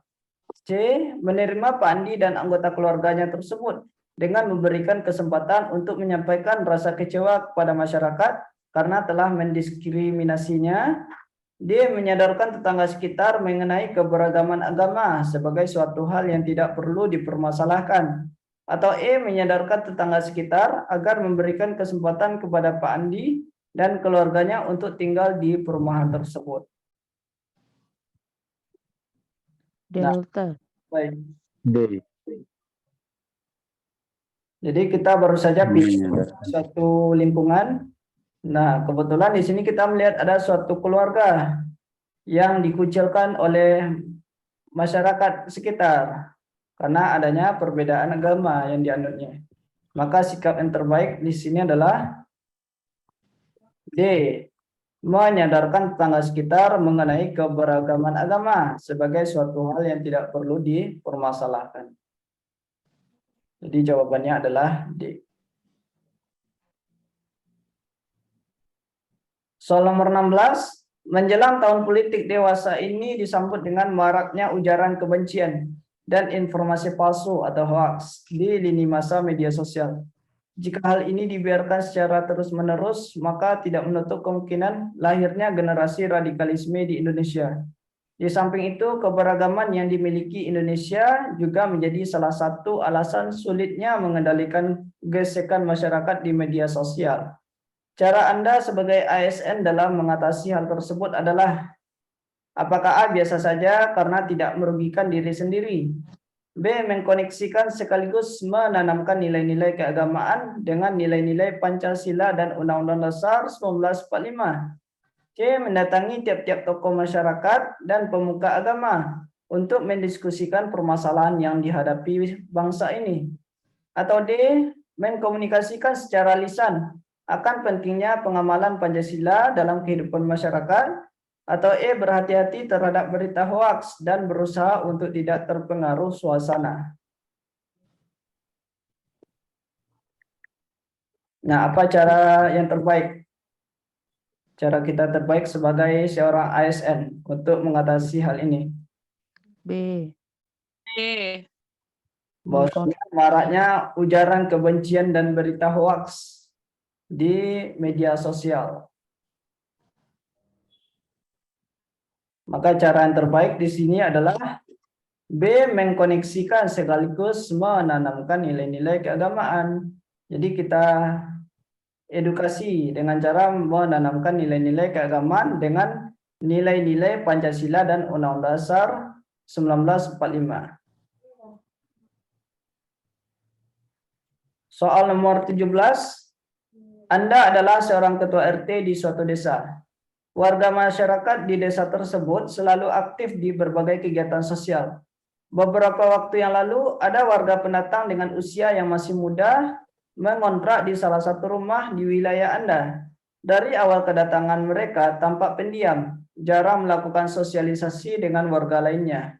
C. Menerima Pak Andi dan anggota keluarganya tersebut dengan memberikan kesempatan untuk menyampaikan rasa kecewa kepada masyarakat karena telah mendiskriminasinya. D. Menyadarkan tetangga sekitar mengenai keberagaman agama sebagai suatu hal yang tidak perlu dipermasalahkan. Atau E. Menyadarkan tetangga sekitar agar memberikan kesempatan kepada Pak Andi dan keluarganya untuk tinggal di perumahan tersebut. Delta. Baik. D. Jadi kita baru saja pilih Menyadarkan. suatu lingkungan. Nah, kebetulan di sini kita melihat ada suatu keluarga yang dikucilkan oleh masyarakat sekitar karena adanya perbedaan agama yang dianutnya. Maka sikap yang terbaik di sini adalah D. Menyadarkan tetangga sekitar mengenai keberagaman agama sebagai suatu hal yang tidak perlu dipermasalahkan. Jadi jawabannya adalah D. Soal nomor 16, menjelang tahun politik dewasa ini disambut dengan maraknya ujaran kebencian dan informasi palsu atau hoax di lini masa media sosial. Jika hal ini dibiarkan secara terus-menerus, maka tidak menutup kemungkinan lahirnya generasi radikalisme di Indonesia. Di samping itu, keberagaman yang dimiliki Indonesia juga menjadi salah satu alasan sulitnya mengendalikan gesekan masyarakat di media sosial. Cara Anda sebagai ASN dalam mengatasi hal tersebut adalah: apakah A biasa saja karena tidak merugikan diri sendiri? B. Mengkoneksikan sekaligus menanamkan nilai-nilai keagamaan dengan nilai-nilai Pancasila dan Undang-Undang Dasar 1945. C. Mendatangi tiap-tiap tokoh masyarakat dan pemuka agama untuk mendiskusikan permasalahan yang dihadapi bangsa ini. Atau D. Mengkomunikasikan secara lisan akan pentingnya pengamalan Pancasila dalam kehidupan masyarakat. Atau E. Berhati-hati terhadap berita hoaks dan berusaha untuk tidak terpengaruh suasana. Nah, apa cara yang terbaik? Cara kita terbaik sebagai seorang ASN untuk mengatasi hal ini. B. Bahwasanya maraknya ujaran kebencian dan berita hoaks di media sosial. Maka cara yang terbaik di sini adalah B. Mengkoneksikan sekaligus menanamkan nilai-nilai keagamaan. Jadi kita edukasi dengan cara menanamkan nilai-nilai keagamaan dengan nilai-nilai Pancasila dan Undang-Undang Dasar 1945. Soal nomor 17. Anda adalah seorang ketua RT di suatu desa. Warga masyarakat di desa tersebut selalu aktif di berbagai kegiatan sosial. Beberapa waktu yang lalu, ada warga pendatang dengan usia yang masih muda mengontrak di salah satu rumah di wilayah Anda. Dari awal kedatangan mereka tampak pendiam, jarang melakukan sosialisasi dengan warga lainnya.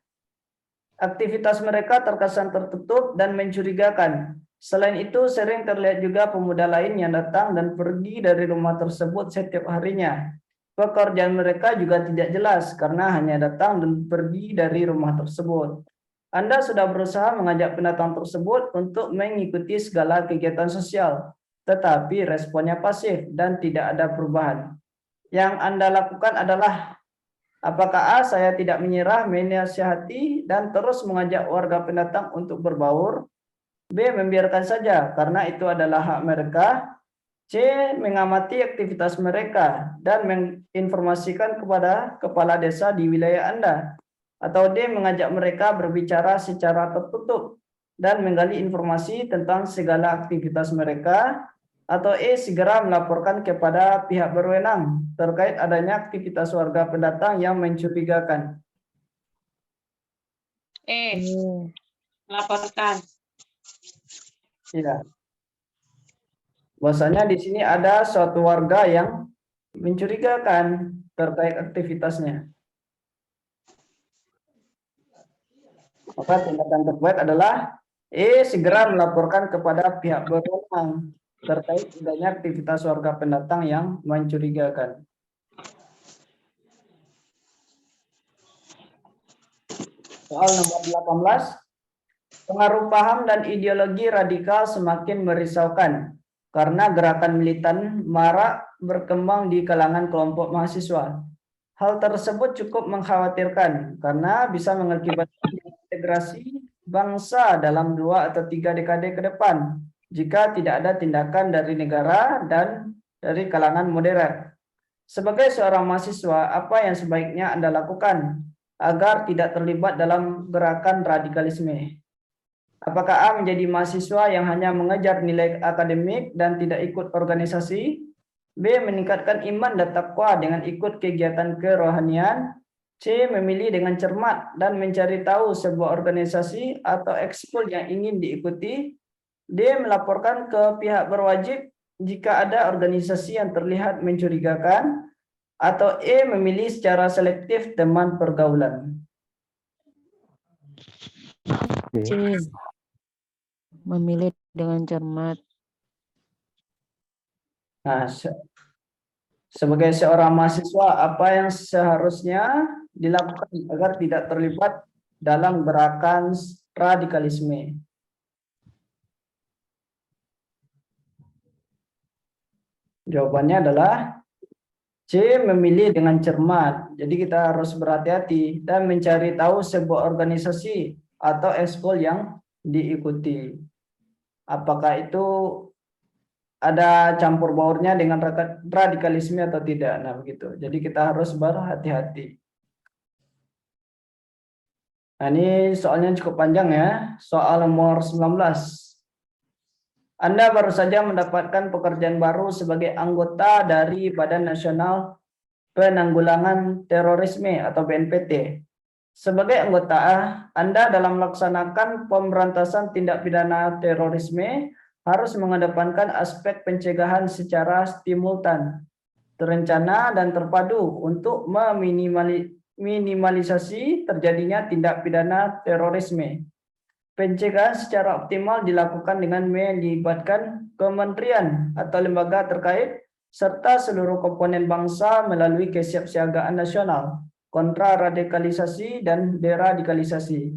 Aktivitas mereka terkesan tertutup dan mencurigakan. Selain itu, sering terlihat juga pemuda lain yang datang dan pergi dari rumah tersebut setiap harinya. Pekerjaan mereka juga tidak jelas karena hanya datang dan pergi dari rumah tersebut. Anda sudah berusaha mengajak pendatang tersebut untuk mengikuti segala kegiatan sosial, tetapi responnya pasif dan tidak ada perubahan. Yang Anda lakukan adalah: apakah A. Saya tidak menyerah, menasihati, dan terus mengajak warga pendatang untuk berbaur? B. Membiarkan saja karena itu adalah hak mereka. C. Mengamati aktivitas mereka dan menginformasikan kepada kepala desa di wilayah Anda. Atau D. Mengajak mereka berbicara secara tertutup dan menggali informasi tentang segala aktivitas mereka. Atau E. Segera melaporkan kepada pihak berwenang terkait adanya aktivitas warga pendatang yang mencurigakan. Laporkan. Ya. Bahwasanya di sini ada suatu warga yang mencurigakan. terkait aktivitasnya. Maka tindakan terbaik adalah segera melaporkan kepada pihak berwenang terkait adanya aktivitas warga pendatang yang mencurigakan. Soal nomor 18. Pengaruh paham dan ideologi radikal semakin merisaukan karena gerakan militan marak berkembang di kalangan kelompok mahasiswa. Hal tersebut cukup mengkhawatirkan karena bisa mengakibatkan integrasi bangsa dalam 2 atau 3 dekade ke depan jika tidak ada tindakan dari negara dan dari kalangan moderat. Sebagai seorang mahasiswa, apa yang sebaiknya Anda lakukan agar tidak terlibat dalam gerakan radikalisme? Apakah A menjadi mahasiswa yang hanya mengejar nilai akademik dan tidak ikut organisasi? B. Meningkatkan iman dan takwa dengan ikut kegiatan kerohanian? C. Memilih dengan cermat dan mencari tahu sebuah organisasi atau ekskul yang ingin diikuti? D. Melaporkan ke pihak berwajib jika ada organisasi yang terlihat mencurigakan? Atau E. Memilih secara selektif teman pergaulan? C. Memilih dengan cermat. Nah, sebagai seorang mahasiswa, apa yang seharusnya dilakukan agar tidak terlibat dalam gerakan radikalisme? Jawabannya adalah C. Memilih dengan cermat. Jadi kita harus berhati-hati dan mencari tahu sebuah organisasi atau ekskul yang diikuti. Apakah itu ada campur baurnya dengan radikalisme atau tidak? Nah, begitu. Jadi kita harus berhati-hati. Nah, ini soalnya cukup panjang ya. Soal nomor 19. Anda baru saja mendapatkan pekerjaan baru sebagai anggota dari Badan Nasional Penanggulangan Terorisme atau BNPT. Sebagai anggota, Anda dalam melaksanakan pemberantasan tindak pidana terorisme harus mengedepankan aspek pencegahan secara simultan, terencana dan terpadu untuk meminimalisasi terjadinya tindak pidana terorisme. Pencegahan secara optimal dilakukan dengan melibatkan kementerian atau lembaga terkait serta seluruh komponen bangsa melalui kesiapsiagaan nasional kontra radikalisasi dan deradikalisasi.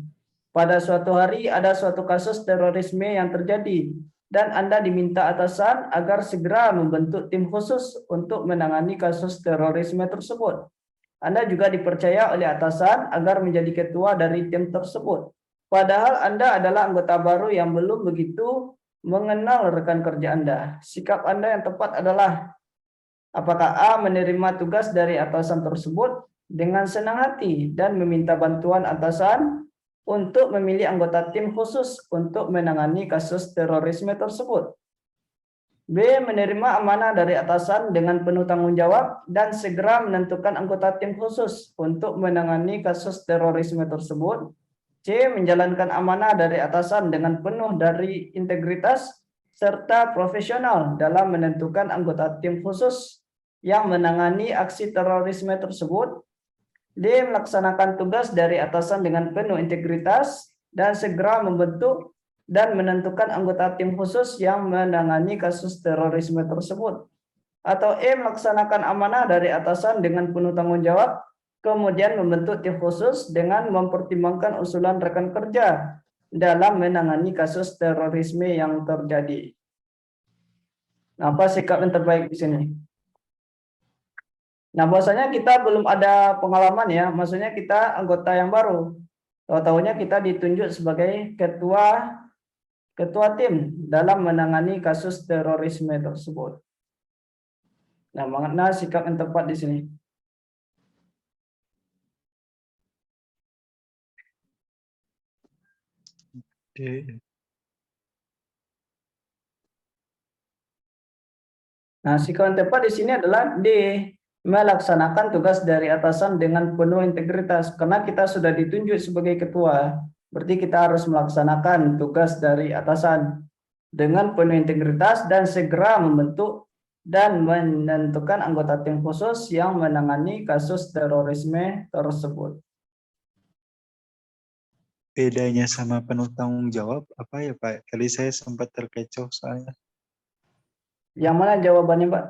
Pada suatu hari ada suatu kasus terorisme yang terjadi dan Anda diminta atasan agar segera membentuk tim khusus untuk menangani kasus terorisme tersebut. Anda juga dipercaya oleh atasan agar menjadi ketua dari tim tersebut. Padahal Anda adalah anggota baru yang belum begitu mengenal rekan kerja Anda. Sikap Anda yang tepat adalah apakah A. menerima tugas dari atasan tersebut dengan senang hati dan meminta bantuan atasan untuk memilih anggota tim khusus untuk menangani kasus terorisme tersebut. B. Menerima amanah dari atasan dengan penuh tanggung jawab dan segera menentukan anggota tim khusus untuk menangani kasus terorisme tersebut. C. Menjalankan amanah dari atasan dengan penuh dari integritas serta profesional dalam menentukan anggota tim khusus yang menangani aksi terorisme tersebut. D. Melaksanakan tugas dari atasan dengan penuh integritas dan segera membentuk dan menentukan anggota tim khusus yang menangani kasus terorisme tersebut. Atau E. Melaksanakan amanah dari atasan dengan penuh tanggung jawab, kemudian membentuk tim khusus dengan mempertimbangkan usulan rekan kerja dalam menangani kasus terorisme yang terjadi. Nah, apa sikap yang terbaik di sini? Nah, bahwasanya kita belum ada pengalaman ya, maksudnya kita anggota yang baru. Tahu-tahunya kita ditunjuk sebagai ketua tim dalam menangani kasus terorisme tersebut. Nah, makna sikap yang tepat di sini. Nah, sikap yang tepat di sini adalah D. Melaksanakan tugas dari atasan dengan penuh integritas. Karena kita sudah ditunjuk sebagai ketua, berarti kita harus melaksanakan tugas dari atasan dengan penuh integritas dan segera membentuk dan menentukan anggota tim khusus yang menangani kasus terorisme tersebut. Bedanya sama penuh tanggung jawab apa ya Pak? Tadi saya sempat terkecoh soalnya. Yang mana jawabannya, Pak?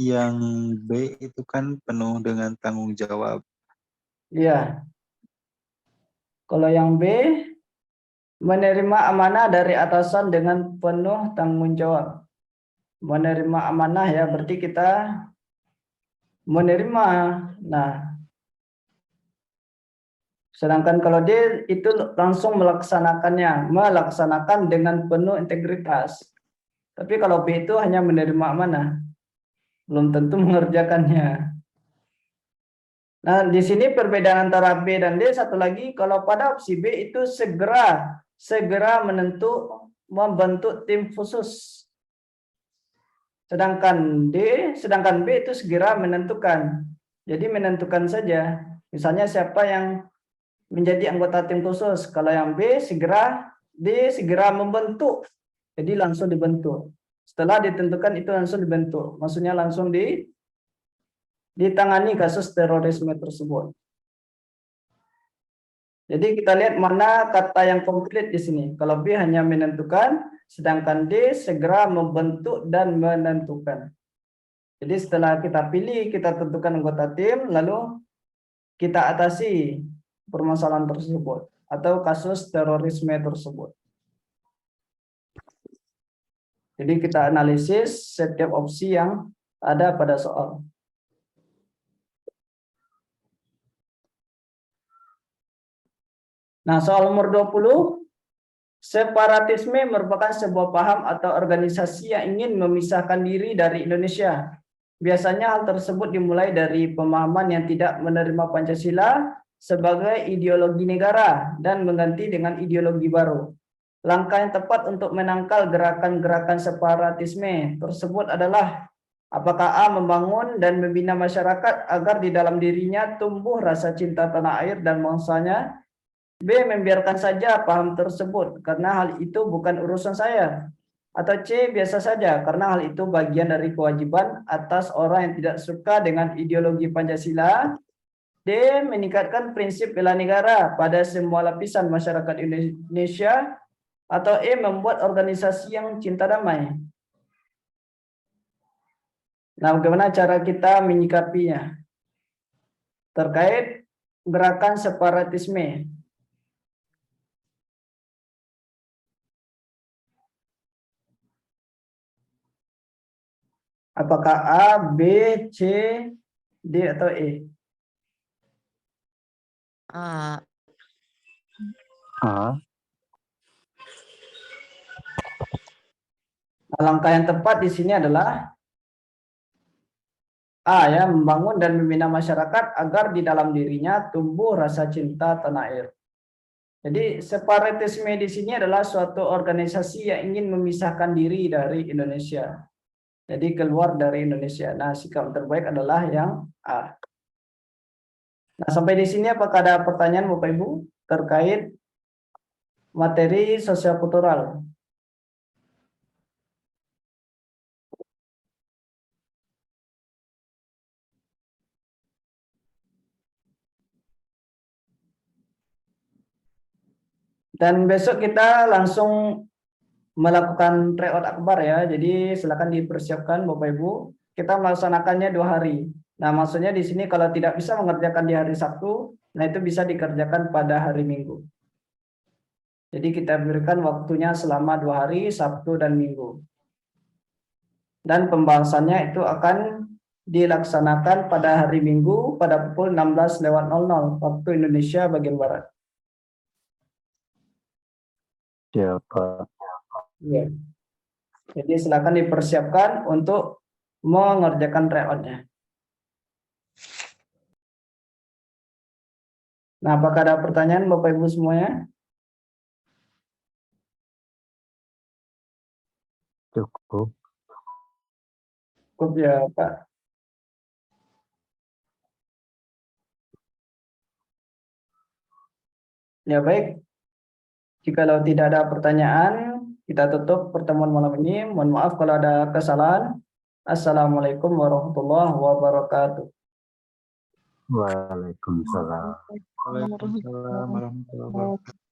Yang B itu kan penuh dengan tanggung jawab. Iya. Kalau yang B, menerima amanah dari atasan dengan penuh tanggung jawab. Menerima amanah ya, berarti kita menerima. Nah, sedangkan kalau dia itu langsung melaksanakan dengan penuh integritas. Tapi kalau B itu hanya menerima amanah, belum tentu mengerjakannya. Nah, di sini perbedaan antara B dan D, satu lagi, kalau pada opsi B itu segera membentuk tim khusus. Sedangkan B itu segera menentukan. Jadi menentukan saja. Misalnya siapa yang menjadi anggota tim khusus. Kalau yang B segera membentuk. Jadi langsung dibentuk. Setelah ditentukan itu langsung dibentuk. Maksudnya langsung ditangani kasus terorisme tersebut. Jadi kita lihat mana kata yang konkret di sini. Kalau B hanya menentukan, sedangkan D segera membentuk dan menentukan. Jadi setelah kita pilih, kita tentukan anggota tim, lalu kita atasi permasalahan tersebut atau kasus terorisme tersebut. Jadi kita analisis setiap opsi yang ada pada soal. Nah, soal nomor 20, separatisme merupakan sebuah paham atau organisasi yang ingin memisahkan diri dari Indonesia. Biasanya hal tersebut dimulai dari pemahaman yang tidak menerima Pancasila sebagai ideologi negara dan mengganti dengan ideologi baru. Langkah yang tepat untuk menangkal gerakan-gerakan separatisme tersebut adalah apakah A, membangun dan membina masyarakat agar di dalam dirinya tumbuh rasa cinta tanah air dan bangsanya, B, membiarkan saja paham tersebut karena hal itu bukan urusan saya. Atau C, biasa saja karena hal itu bagian dari kewajiban atas orang yang tidak suka dengan ideologi Pancasila. D, meningkatkan prinsip bela negara pada semua lapisan masyarakat Indonesia. Atau E, membuat organisasi yang cinta damai. Nah, bagaimana cara kita menyikapinya terkait gerakan separatisme? Apakah A, B, C, D, atau E? A. A. Nah, langkah yang tepat di sini adalah A, ya, membangun dan membina masyarakat agar di dalam dirinya tumbuh rasa cinta tanah air. Jadi separatisme di sini adalah suatu organisasi yang ingin memisahkan diri dari Indonesia. Jadi keluar dari Indonesia. Nah, sikap terbaik adalah yang A. Nah, sampai di sini apakah ada pertanyaan Bapak Ibu terkait materi sosiokultural? Dan besok kita langsung melakukan tryout akbar ya. Jadi silakan dipersiapkan Bapak Ibu. Kita melaksanakannya 2 hari. Nah, maksudnya di sini kalau tidak bisa mengerjakan di hari Sabtu, nah itu bisa dikerjakan pada hari Minggu. Jadi kita berikan waktunya selama 2 hari, Sabtu dan Minggu. Dan pembahasannya itu akan dilaksanakan pada hari Minggu pada pukul 16.00 waktu Indonesia bagian Barat. Siapa? Ya. Jadi silakan dipersiapkan untuk mengerjakan tryout-nya. Nah, apakah ada pertanyaan Bapak Ibu semuanya? Cukup. Cukup ya, Pak. Ya, baik. Jikalau tidak ada pertanyaan, kita tutup pertemuan malam ini. Mohon maaf kalau ada kesalahan. Assalamualaikum warahmatullahi wabarakatuh. Waalaikumsalam. Waalaikumsalam warahmatullahi wabarakatuh.